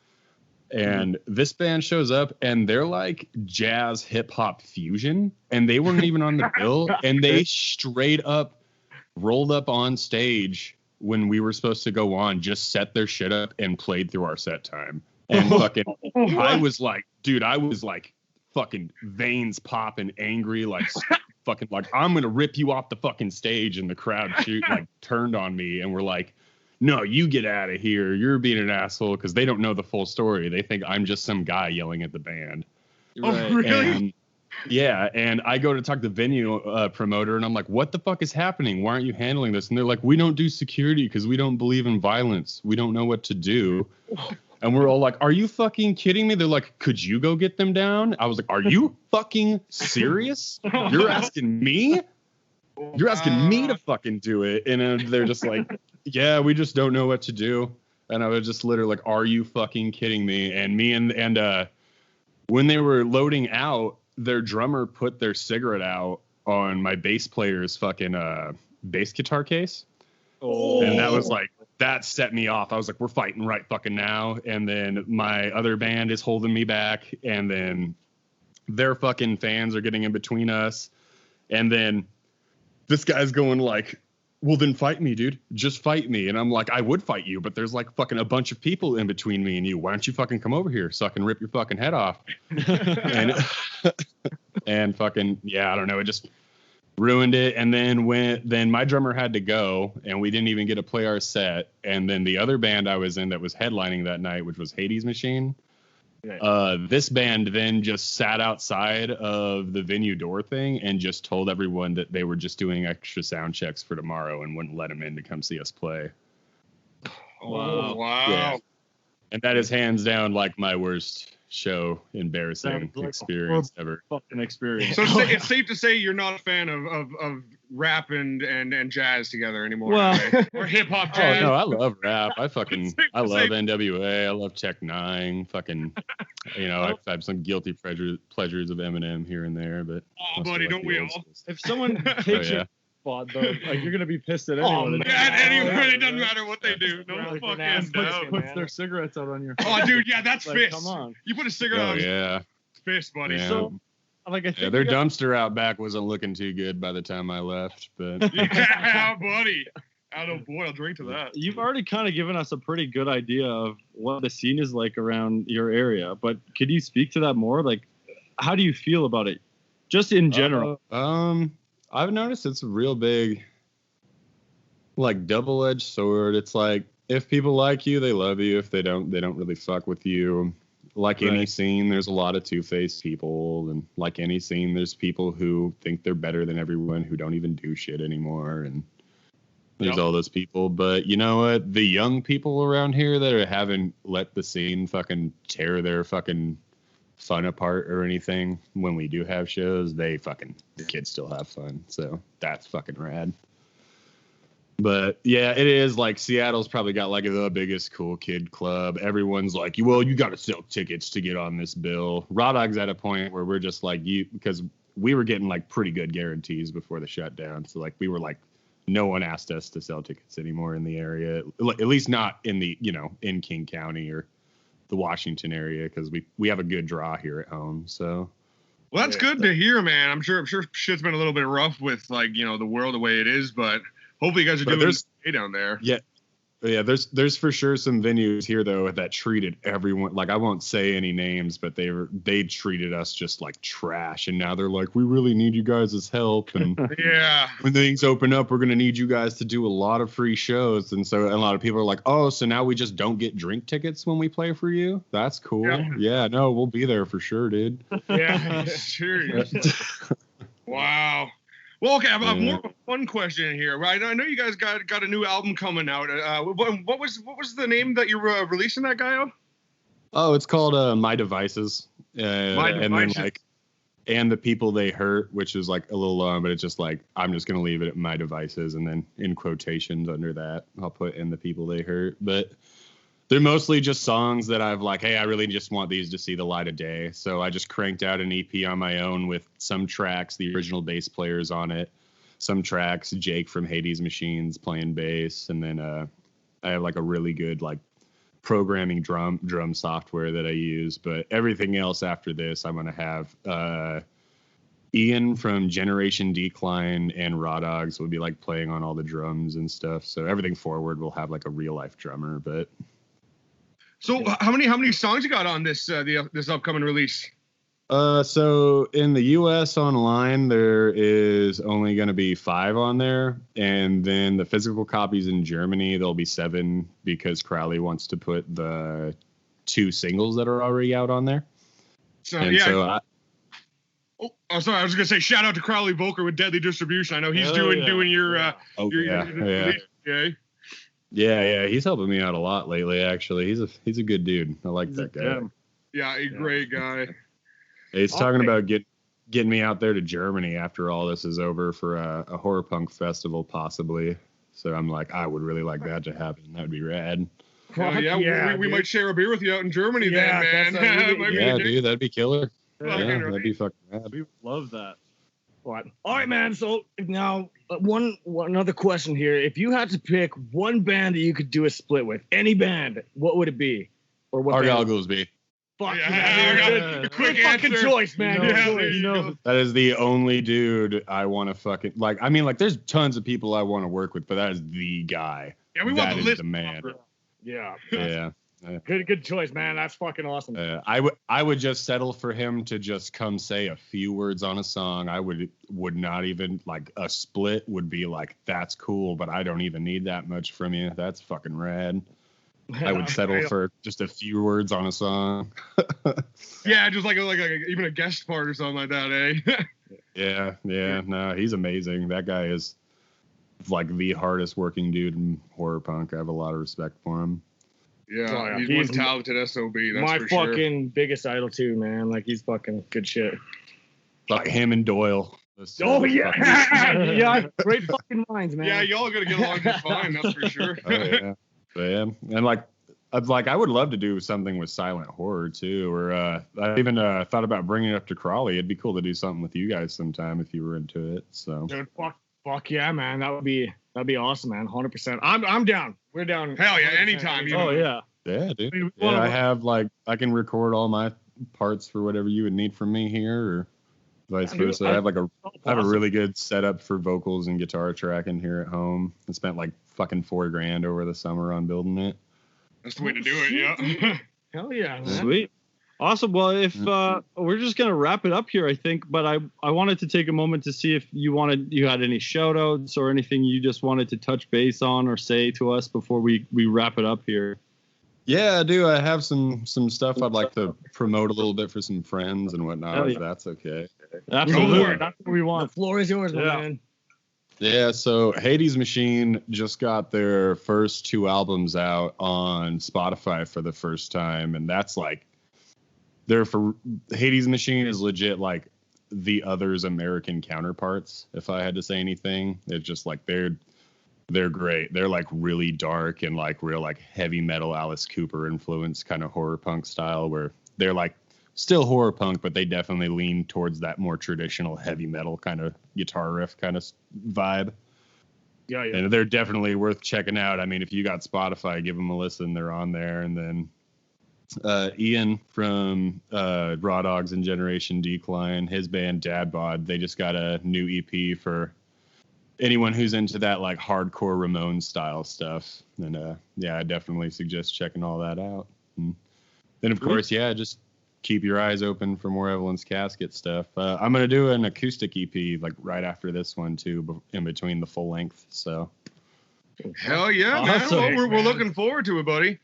And this band shows up and they're like jazz hip hop fusion. And they weren't even on the bill. And they straight up rolled up on stage when we were supposed to go on, just set their shit up and played through our set time. And fucking, I was like fucking veins popping, angry, like fucking like, I'm going to rip you off the fucking stage. And the crowd turned on me and were like, no, you get out of here. You're being an asshole, because they don't know the full story. They think I'm just some guy yelling at the band. Right. Oh, really? And, yeah, and I go to talk to the venue promoter, and I'm like, what the fuck is happening? Why aren't you handling this? And they're like, we don't do security because we don't believe in violence. We don't know what to do. And we're all like, are you fucking kidding me? They're like, could you go get them down? I was like, are you fucking serious? You're asking me? You're asking me to fucking do it? And they're just like, yeah, we just don't know what to do. And I was just literally like, are you fucking kidding me? And when they were loading out, their drummer put their cigarette out on my bass player's fucking bass guitar case. And that was like, that set me off. I was like, we're fighting right fucking now. And then my other band is holding me back. And then their fucking fans are getting in between us. And then this guy's going like, well, then fight me, dude. Just fight me. And I'm like, I would fight you, but there's like fucking a bunch of people in between me and you. Why don't you fucking come over here so I can rip your fucking head off? and fucking, yeah, I don't know. It just ruined it. And then my drummer had to go and we didn't even get to play our set. And then the other band I was in that was headlining that night, which was Hades Machine. This band then just sat outside of the venue door thing and just told everyone that they were just doing extra sound checks for tomorrow and wouldn't let them in to come see us play. Wow. Yeah. And that is hands down like my worst show embarrassing experience ever. Fucking experience. So it's safe to say you're not a fan of rap and jazz together anymore, Well, right? Or hip hop jazz. Oh no, I love rap. I love Say- NWA. I love Tech Nine. Fucking, I have some guilty pleasures of Eminem here and there, but Oh, buddy, don't we all? if someone takes your spot, though, like you're gonna be pissed at anyone. Man, anyway, it doesn't matter what they do. No Like fucking an ass doubt. puts their cigarettes out on your. Oh, dude, yeah, that's Like, fist. come on. You put a cigarette Oh on his yeah. fist, buddy. Yeah. So, like, I think Their you got- dumpster out back wasn't looking too good by the time I left, but Yeah, buddy. Oh boy, I'll drink to that. You've already kind of given us a pretty good idea of what the scene is like around your area, but could you speak to that more? Like, how do you feel about it, just in general? I've noticed it's a real big, like, double-edged sword. It's like, if people like you, they love you. If they don't really fuck with you. Like any Right. scene, there's a lot of two-faced people, and like any scene, there's people who think they're better than everyone who don't even do shit anymore, and there's all those people. But you know what? The young people around here that haven't let the scene fucking tear their fucking fun apart or anything when we do have shows, the kids still have fun. So that's fucking rad. But yeah, it is like Seattle's probably got like the biggest cool kid club. Everyone's like, well, you got to sell tickets to get on this bill. Raw Dog's at a point where we're just like, because we were getting like pretty good guarantees before the shutdown. So like we were like, no one asked us to sell tickets anymore in the area, at least not in the, in King County or the Washington area, because we have a good draw here at home. So. Well, that's good to hear, man. I'm sure shit's been a little bit rough with like, the world the way it is, but hopefully you guys are doing okay down there. Yeah, there's for sure some venues here though that treated everyone, like, I won't say any names, but they treated us just like trash, and now they're like, we really need you guys' help, and Yeah. when things open up, we're gonna need you guys to do a lot of free shows. And so a lot of people are like, oh, so now we just don't get drink tickets when we play for you? That's cool. Yeah, no, we'll be there for sure, dude. Yeah, sure. Wow. Well, okay, I have more of a fun question here, right? I know you guys got a new album coming out. What was the name that you're releasing that guy of? Oh, it's called My Devices. And then like, and the people they hurt, which is like a little long, but it's just like, I'm just gonna leave it at My Devices, and then in quotations under that, I'll put in the people they hurt. But they're mostly just songs that I've like, hey, I really just want these to see the light of day. So I just cranked out an EP on my own with some tracks, the original bass players on it, some tracks, Jake from Hades Machines playing bass, and then I have like a really good like programming drum software that I use. But everything else after this, I'm gonna have Ian from Generation Decline and Raw Dogs will be like playing on all the drums and stuff. So everything forward will have like a real life drummer. But so how many songs you got on this this upcoming release? So in the US online, there is only going to be 5 on there. And then the physical copies in Germany, there'll be 7 because Crowley wants to put the 2 singles that are already out on there. So And yeah. so Sorry, I was gonna say shout out to Crowley Volker with Deadly Distribution. I know he's doing your yeah, he's helping me out a lot lately. Actually, he's a good dude. I like that guy. Yeah, a great guy. He's talking about getting me out there to Germany after all this is over for a horror punk festival, possibly. So I'm like, I would really like that to happen. That would be rad. We might share a beer with you out in Germany then, man. Yeah, dude, that'd be killer. Fucking Yeah, right. that'd be fucking rad. We love that. What? All right, man. So now one other question here. If you had to pick one band that you could do a split with, any band, what would it be? Or what? Argyle Goolsby. Fuck Yeah, yeah, quick fucking choice, man. Yeah, Good there choice. you go. That is the only dude I want to fucking like. I mean, like, there's tons of people I want to work with, but that is the guy. Yeah, we want That the is list. the man. Yeah. Yeah. Good choice, man. That's fucking awesome. I would just settle for him to just come say a few words on a song. I would not even like a split would be like, that's cool, but I don't even need that much from you. That's fucking rad. I would settle for just a few words on a song. Yeah, just like even a guest part or something like that, eh? Yeah. No, he's amazing. That guy is like the hardest working dude in horror punk. I have a lot of respect for him. Yeah, Oh, yeah. he's He's one talented SOB. That's My for sure. fucking biggest idol too, man. Like he's fucking good shit. Like him and Doyle. Oh yeah, yeah, great fucking minds, man. Yeah, y'all are gonna get along just fine. That's for sure. Oh, yeah. But, yeah. And I would love to do something with silent horror too. Or I even thought about bringing it up to Crawley. It'd be cool to do something with you guys sometime if you were into it. So. Dude, fuck yeah, man. That'd be awesome, man. 100%. I'm down. We're down. Hell yeah, 100%. anytime. You know. Oh yeah. Yeah, dude. We Yeah, I have I can record all my parts for whatever you would need from me here, or vice Dude, versa. I have a awesome. really good setup for vocals and guitar tracking here at home. I spent like fucking $4,000 over the summer on building it. That's the way to do it. Yeah. Hell yeah, man. Sweet. Awesome. Well, if we're just gonna wrap it up here, I think. But I wanted to take a moment to see if you had any shout outs or anything you just wanted to touch base on or say to us before we wrap it up here. Yeah, I do. I have some stuff I'd like to promote a little bit for some friends and whatnot, Hell if yeah. that's okay. Absolutely. That's what we The want. floor is yours, my Yeah. man. Yeah, so Hades Machine just got their first 2 albums out on Spotify for the first time, and that's like Hades Machine is legit like the Others' American counterparts, if I had to say anything. It's just like they're great. They're like really dark and like real like heavy metal Alice Cooper influence kind of horror punk style, where they're like still horror punk, but they definitely lean towards that more traditional heavy metal kind of guitar riff kind of vibe. Yeah. And they're definitely worth checking out. I mean, if you got Spotify, give them a listen. They're on there. And then Ian from Raw Dogs and Generation Decline, his band Dad Bod, they just got a new EP for anyone who's into that like hardcore Ramones style stuff. And I definitely suggest checking all that out. And then of course, just keep your eyes open for more Evelyn's Casket stuff. I'm gonna do an acoustic EP like right after this one too, in between the full length. So Hell yeah, Awesome. man. Well, we're looking forward to it, buddy.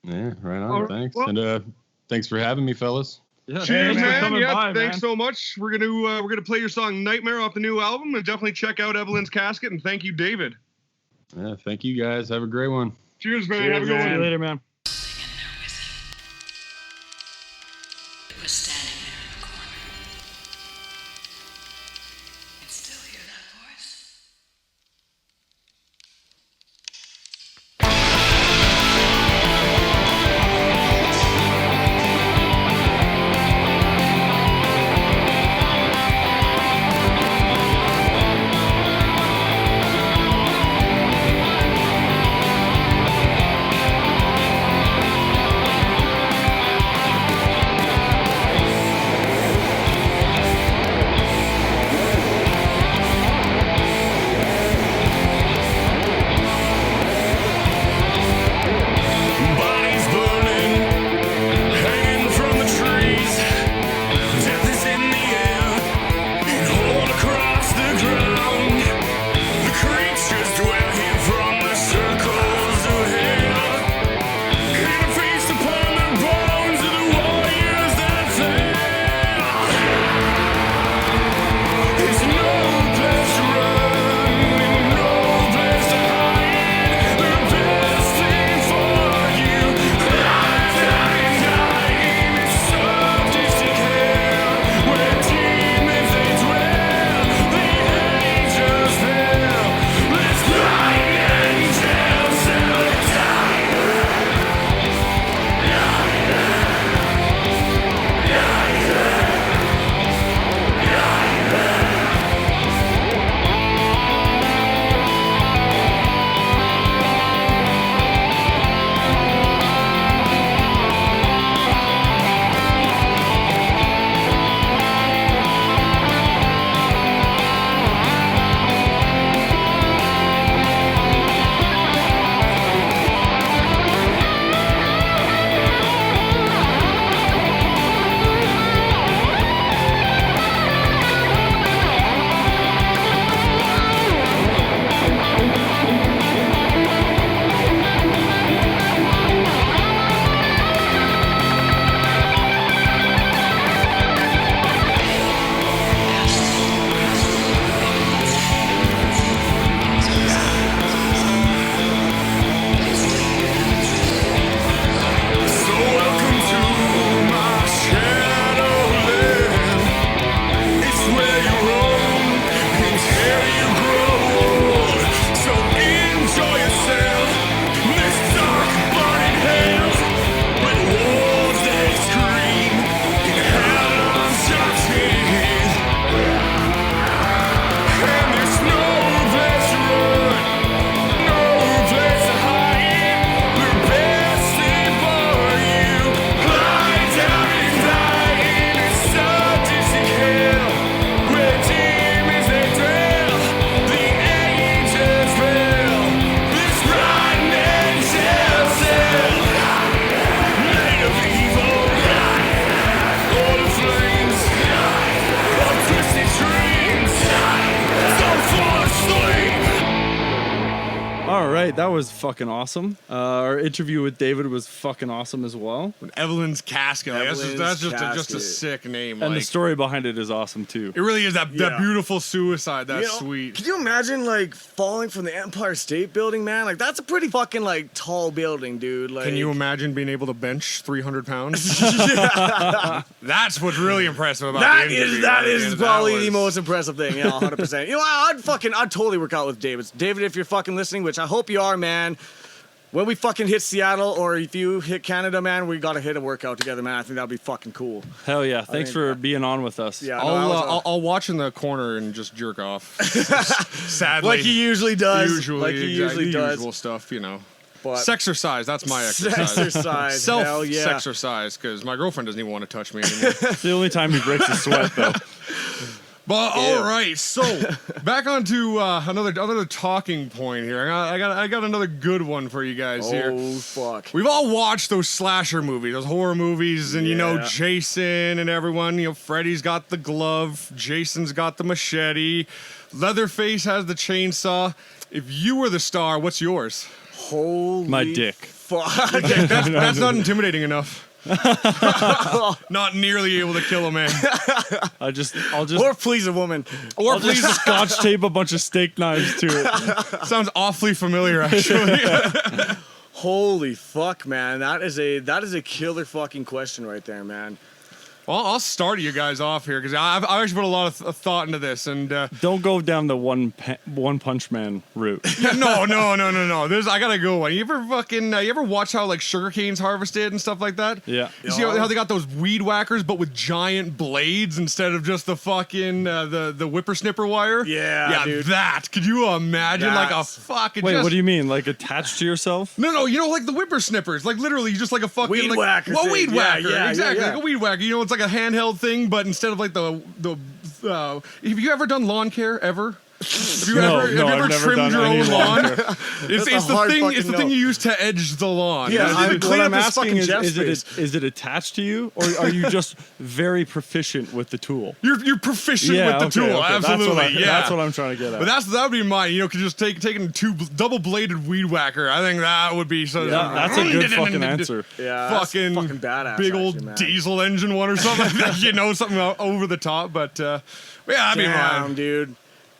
yeah, right on. All right, Thanks, well- and thanks for having me, fellas. Yeah, Cheers, thanks for man. coming Yeah, by, thanks man. so much. We're gonna play your song "Nightmare" off the new album, and definitely check out Evelyn's Casket. And thank you, David. Yeah, thank you guys. Have a great one. Cheers, man. Cheers, Have a good man. See one. you later, man. It was standing there in the corner. Can still hear that voice. right, that was fucking awesome. Our interview with David was fucking awesome as well. Evelyn's Casket. Like, that's Evelyn's just a Casket. sick name. And the like, story behind it is awesome too. it really is that Yeah. beautiful suicide. That's You know, sweet. Can you imagine like falling from the Empire State Building, man? Like that's a pretty fucking like tall building, dude. Like, Can you imagine being able to bench 300 pounds? That's what's really impressive about That the interview. that At is the end, probably that the was- most impressive thing. Yeah, 100%. You know, I'd totally work out with David. David, if you're fucking listening, which I hope you are, man. When we fucking hit Seattle, or if you hit Canada, man, we gotta hit a workout together, man. I think that'd be fucking cool. Hell yeah! Thanks think for that- being on with us. Yeah, no, that was I'll watch in the corner and just jerk off. Sadly, like he usually does. usually, like he exactly, usually the does. usual stuff, you know. But Sexercise, that's my exercise. exercise, hell yeah. Self-sexercise, because my girlfriend doesn't even want to touch me anymore. It's the only time he breaks a sweat though. But all right, so back onto another talking point here. I got another good one for you guys here. Oh fuck. We've all watched those slasher movies, those horror movies, and you know Yeah. Jason and everyone. You know Freddy's got the glove, Jason's got the machete, Leatherface has the chainsaw. If you were the star, what's yours? Holy My dick. fuck. Okay, that's not intimidating enough. Not nearly able to kill a man. I'll just Or please a woman. Or I'll just scotch tape a bunch of steak knives to it. sounds awfully familiar, actually. Holy fuck, man. That is a killer fucking question right there, man. Well, I'll start you guys off here because I've actually put a lot of thought into this, and Don't go down the one punch man route. no. I gotta go one. You ever watch how like sugar cane's harvested and stuff like that? Yeah. You see how they got those weed whackers, but with giant blades instead of just the fucking the whippersnipper wire? Yeah, dude. That. Could you imagine like a That's- fucking? Wait, just, what do you mean? Like attached to yourself? No, you know, like the whippersnippers, like literally just like a fucking Weed like, whacker Well, thing. weed Yeah, whacker, yeah, exactly, yeah. like a weed whacker. You know, it's like a handheld thing, but instead of like the have you ever done lawn care ever? Have you No, ever, no, have you I've ever never trimmed done your any own lawn lawn? care. It's a the hard thing. fucking It's the no. thing you use to edge the lawn. Yeah, Is I it- would What clean I'm up his asking fucking is, Jeff is it attached to you, or are you just very proficient with the tool? you're proficient with the okay, tool, okay. absolutely. That's what I'm trying to get at. But that would be mine. You know, could just taking two double-bladed weed whacker. I think that would be so. Yeah, that's a good fucking answer. Yeah, that's fucking badass. big old actually, man. diesel engine one or something like that. You know, something over the top. But yeah, that'd be Damn, mine. dude.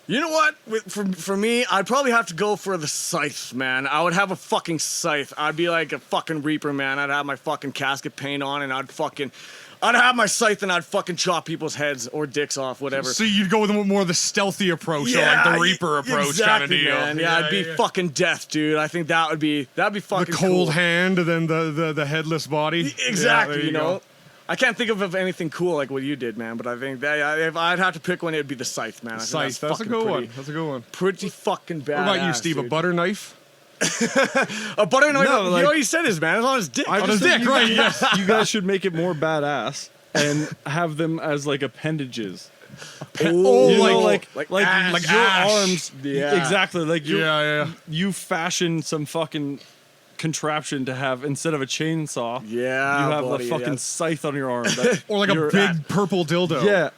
You know what? For me, I'd probably have to go for the scythe, man. I would have a fucking scythe. I'd be like a fucking reaper, man. I'd have my fucking casket paint on, and I'd have my scythe, and I'd fucking chop people's heads or dicks off, whatever. So you'd go with more of the stealthy approach, or like the Reaper approach kind of exactly, deal. Man. Yeah, I'd be fucking death, dude. I think that'd be the fucking cold cool. hand, and then the headless body. Exactly, Yeah, there you know. go. I can't think of anything cool like what you did, man. But I think that if I'd have to pick one, it'd be the scythe, man. I think Scythe. That's a fucking good pretty, one. That's a good one. Pretty fucking bad. What about you, Steve? A butter knife? A butter knife? No, You like- know what he said is, man. It's on his dick. I On just his think dick, right? Yes. you guys should make it more badass and have them as like appendages. Oh, You know, like like Ash. your Ash. arms. Yeah. Exactly. Like Yeah. you fashion some fucking contraption to have instead of a chainsaw. Yeah, You have buddy, a fucking yeah. scythe on your arm. That Or like a you're big purple dildo. Yeah.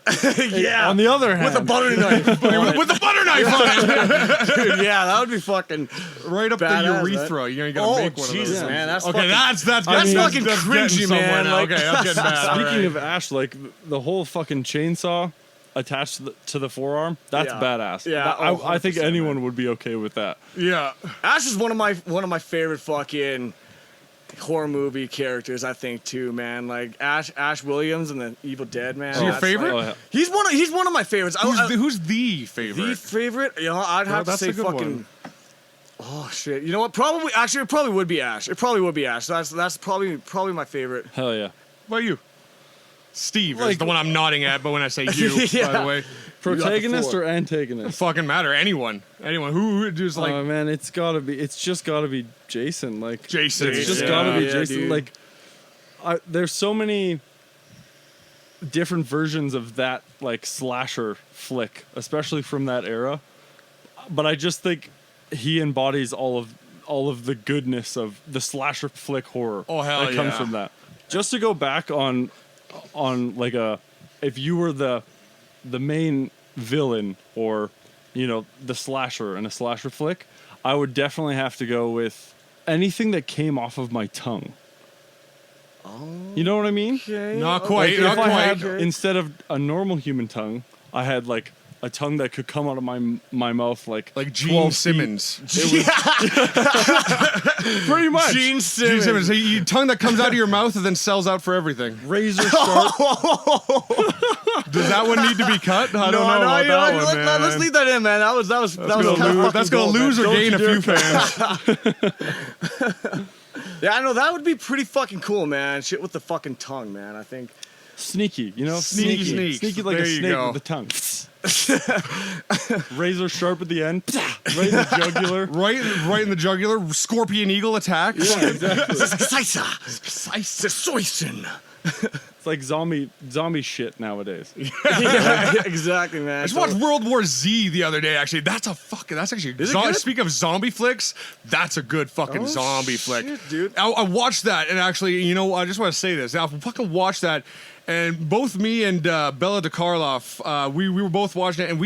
Yeah. On the other hand, with a butter knife. with the butter knife on it. Dude, yeah, that would be fucking. Right up Badass, the urethra. You gotta Oh, make one Jesus, of those. man, that's okay, fucking- that's I mean, fucking that's cringy, getting somewhere man, now. like- Okay, that's getting bad. speaking of Ash, like the whole fucking chainsaw attached to the forearm, that's Yeah. badass. Yeah, That- oh, I think 100%, anyone would be okay with that. yeah. Ash is one of my favorite fucking horror movie characters. I think too, man. Like Ash Williams in the Evil Dead, man. Is he your That's favorite? like- he's one of my favorites. Who's the favorite? the favorite? You know, I'd have to that's say a good fucking. one. Oh shit! You know what? It probably would be Ash. It probably would be Ash. That's probably my favorite. Hell yeah. What about you? Steve is Like- the one I'm nodding at, but when I say you, by Yeah. the way, Protagonist floor. or antagonist? fucking matter. Anyone who just like Oh man, it's just gotta be Jason. Like Jason. It's just Yeah. gotta be Yeah, Jason. dude. Like, there's so many different versions of that like slasher flick, especially from that era. But I just think he embodies all of the goodness of the slasher flick horror. Oh, hell that comes yeah. from that. Just to go back on like if you were the main villain or the slasher in a slasher flick, I would definitely have to go with anything that came off of my tongue. You know what I mean? Not quite. Like Not if I quite. had, instead of a normal human tongue, I had like a tongue that could come out of my mouth like Gene 12 Simmons. feet. Pretty much. Gene Gene Simmons. A tongue that comes out of your mouth and then sells out for everything. Razor sharp. Does that one need to be cut? I don't know about that one, man. Let's leave that in, man. That was That's gonna lose or gain a few fans. Yeah, I know that would be pretty fucking cool, man. Shit with the fucking tongue, man. I think. Sneaky, you know? Sneaky. Sneaky like There a you snake go. with a tongue. Razor sharp at the end. Right in the jugular. Right in the jugular. Scorpion eagle attack. Yeah, exactly. It's like zombie shit nowadays. Yeah, exactly, man. I just watched World War Z the other day. Actually, that's actually. Is it good? Speaking of zombie flicks, that's a good fucking zombie flick, dude. I watched that, and actually, you know, I just want to say this. I fucking watched that, and both me and Bella DeCarloff, we were both watching it, and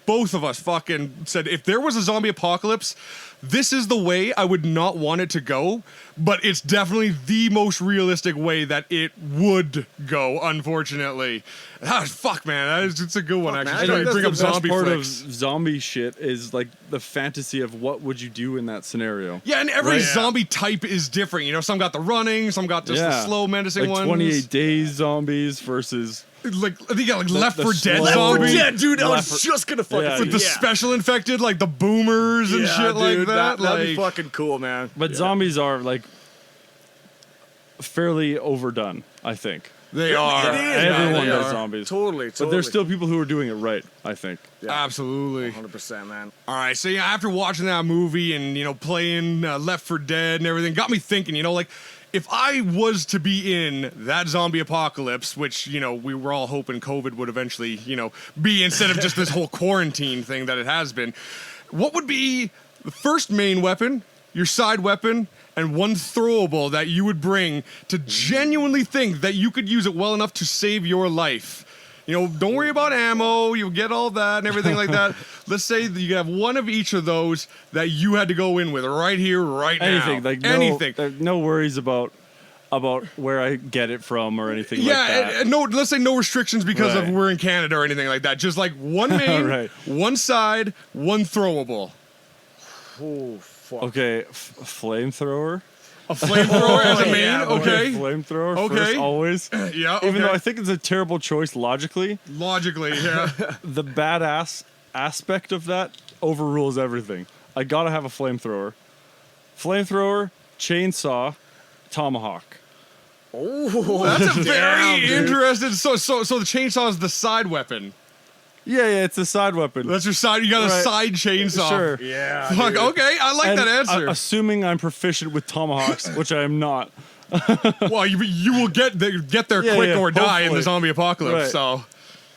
both of us fucking said, if there was a zombie apocalypse, this is the way I would not want it to go, but it's definitely the most realistic way that it would go, unfortunately. Fuck, man. It's a good one, actually. I Trying think to bring up that's the best zombie part flicks. of zombie shit is like the fantasy of what would you do in that scenario. Yeah, and every Right. zombie type is different. You know, some got the running, some got just the slow, menacing like ones. 28 Days zombies versus Like, I think you got like Left the 4 Dead slow- Left 4 zombies. Dead, dude. I was Left just gonna fucking Yeah, say With the yeah. special infected, like the boomers and Yeah, shit like dude, that. That'd be Like, fucking cool, man. but zombies are like fairly overdone, I think. they are. It is, Everyone they does are. zombies. Totally. But there's still people who are doing it right, I think. Absolutely. 100%, man. All right, so yeah, after watching that movie and, you know, playing Left 4 Dead and everything, got me thinking, you know, like, if I was to be in that zombie apocalypse, which, you know, we were all hoping COVID would eventually, you know, be instead of just this whole quarantine thing that it has been, what would be the first main weapon, your side weapon, and one throwable that you would bring to genuinely think that you could use it well enough to save your life? You know, don't worry about ammo. You'll get all that and everything like that. Let's say that you have one of each of those that you had to go in with right here, right Anything, now. like anything. no worries about where I get it from or anything like that. and no, let's say no restrictions because of Right. we're in Canada or anything like that. Just like one main, Right. one side, one throwable. Oh, fuck. Okay, flamethrower. A flamethrower as a main, yeah, okay? Flamethrower Okay. first, always. Yeah, okay. Even though I think it's a terrible choice logically, Logically, yeah. the badass aspect of that overrules everything. I gotta have a flamethrower. Flamethrower, chainsaw, tomahawk. Oh, That's a damn, very dude. interesting. So the chainsaw is the side weapon. Yeah, it's a side weapon. That's your side. You got a Right. side chainsaw. Sure. Yeah. Fuck. dude. Okay, I like And that answer. assuming I'm proficient with tomahawks, which I am not. Well, you will get there Yeah, quick yeah, or die in the hopefully. zombie apocalypse. Right. So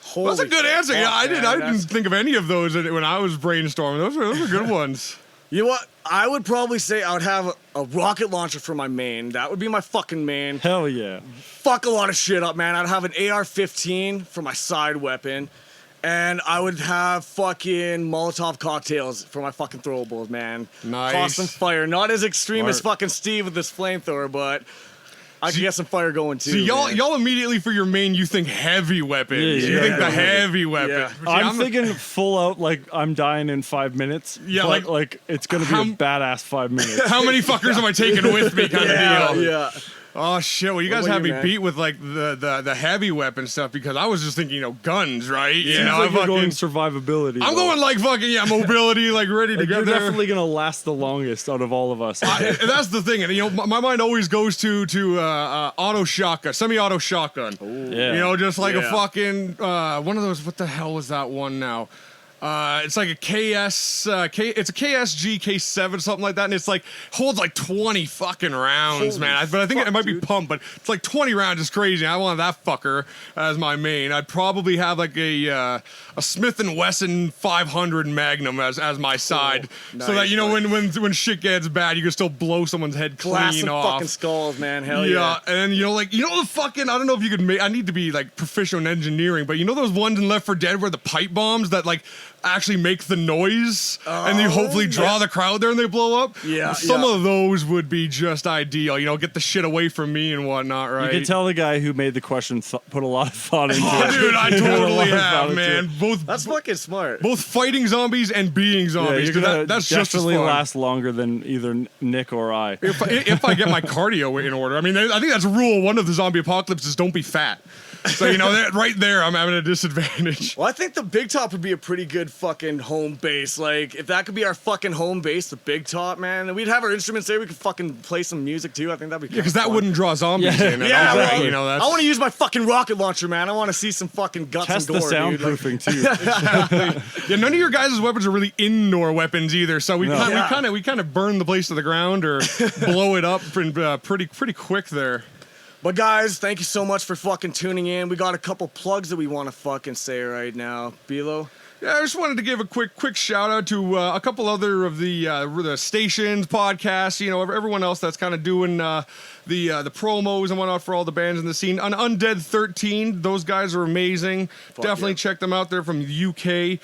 Holy that's a good answer. Yeah, fuck, I man, didn't that's- think of any of those when I was brainstorming. Those are good ones. You know what? I would probably say I would have a rocket launcher for my main. That would be my fucking main. Hell yeah. Fuck a lot of shit up, man. I'd have an AR-15 for my side weapon. And I would have fucking Molotov cocktails for my fucking throwables, man. Nice. Toss some fire. Not as extreme as Smart. fucking Steve with this flamethrower, but I could get some fire going too. So man. y'all immediately for your main, you think heavy weapons. Yeah, You yeah, think the yeah. heavy weapon. Yeah. See, I'm thinking full out like I'm dying in 5 minutes. Yeah, but, like, it's gonna be how- a badass 5 minutes. how many fuckers am I taking with me kind of deal. Yeah. Oh shit! Well, you guys about have you, me man? beat with like the heavy weapon stuff because I was just thinking, you know, guns, right? You Seems know, like you're fucking- going survivability. I'm though. going like fucking mobility, like ready to Like, get you're there. definitely gonna last the longest out of all of us. And that's the thing, and you know, my mind always goes to auto shotgun, semi-auto shotgun. Yeah. You know, just like a Yeah. fucking one of those. What the hell was that one now? It's like a it's a KSG K7 something like that, and it's like holds like 20 fucking rounds, Holy man. But I think it fuck, might be dude. pumped, but it's like 20 rounds is crazy. I want that fucker as my main. I'd probably have like a Smith and Wesson 500 Magnum as my side, so that Nice, you know nice. when shit gets bad, you can still blow someone's head Blast clean some off. fucking skulls, man. Hell Yeah, yeah. and you know, like the fucking I don't know if you could make. I need to be like proficient in engineering, but you know those ones in Left 4 Dead where the pipe bombs that like actually make the noise and you hopefully draw the crowd there and they blow up. Yeah, Some of those would be just ideal. You know, get the shit away from me and whatnot, right? You can tell the guy who made the question put a lot of thought into Oh, it. dude, I He put a lot totally of thought have, into man. it. That's fucking smart. Both fighting zombies and being Yeah, zombies. you're 'cause gonna that's just as definitely fun. last longer than either Nick or I. If I get my cardio in order. I mean, I think that's rule one of the zombie apocalypse is don't be fat. So, you know, right there, I'm having a disadvantage. Well, I think the Big Top would be a pretty good fucking home base. Like, if that could be our fucking home base, the Big Top, man, and we'd have our instruments there. We could fucking play some music too. I think that'd be Because that wouldn't draw zombies in. at Yeah, all, right? well, You know, that's... I want to use my fucking rocket launcher, man. I want to see some fucking guts Test and the gore, dude. Like, soundproofing too. Yeah, none of your guys' weapons are really indoor weapons either. So we No. kind of burn the place to the ground or blow it up pretty quick there. But guys, thank you so much for fucking tuning in. We got a couple plugs that we want to fucking say right now. Bilo? Yeah, I just wanted to give a quick shout out to a couple other of the stations, podcasts, you know, everyone else that's kind of doing the promos and whatnot for all the bands in the scene. On Undead 13, those guys are amazing. Definitely yeah. check them out. They're from the UK.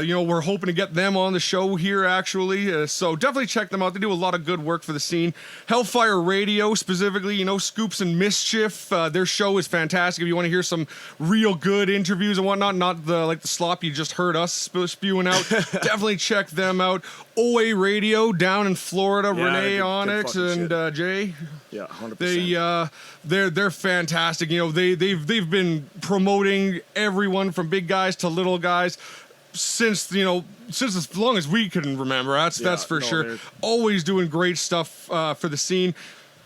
You know, we're hoping to get them on the show here, actually. So definitely check them out. They do a lot of good work for the scene. Hellfire Radio, specifically, you know, Scoops and Mischief. Their show is fantastic. If you want to hear some real good interviews and whatnot, not the slop you just heard us spewing out, definitely check them out. OA Radio down in Florida. Yeah, Renee good Onyx fucking and Jay. Yeah, 100%. They're fantastic. You know, they've been promoting everyone from big guys to little guys since as long as we can remember. That's for sure. they're- Always doing great stuff for the scene.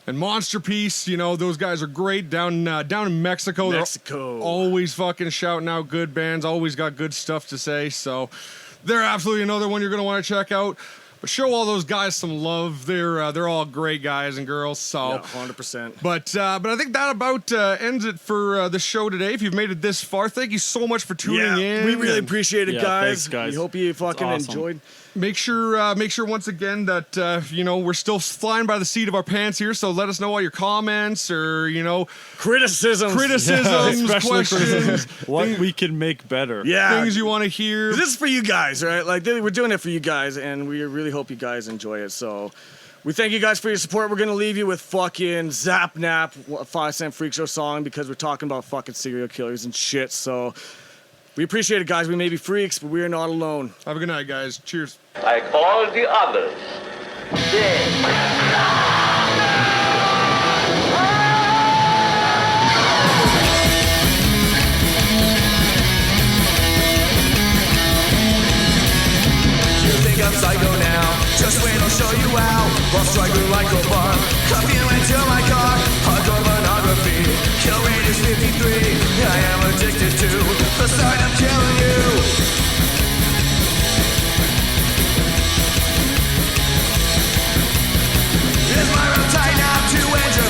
And Monster Peace, you know, those guys are great down in Mexico. Mexico. They're always fucking shouting out good bands. Always got good stuff to say. So they're absolutely another one you're gonna want to check out. But show all those guys some love. They're all great guys and girls. So. Yeah, 100%. But I think that about ends it for the show today. If you've made it this far, thank you so much for tuning in. we really and appreciate it, Yeah, guys. thanks, guys. We hope you fucking awesome. enjoyed. Make sure once again that you know, we're still flying by the seat of our pants here. So let us know all your comments or, you know, Criticisms. criticisms, Especially questions, criticisms. What we can make better. Yeah. things you want to hear. This is for you guys, right? Like, we're doing it for you guys, and we really hope you guys enjoy it. So, we thank you guys for your support. We're going to leave you with fucking Zap Nap, a 5-cent Freak Show song, because we're talking about fucking serial killers and shit. So, we appreciate it, guys. We may be freaks, but we are not alone. Have a good night, guys. Cheers. Like all the others. You think I'm psycho now? Just wait, I'll show you how. While struggling like a bar, cuff you into my car. Hardcore pornography, kill rate is 53. I am addicted to the sight of killing you. Is my room tight now to enter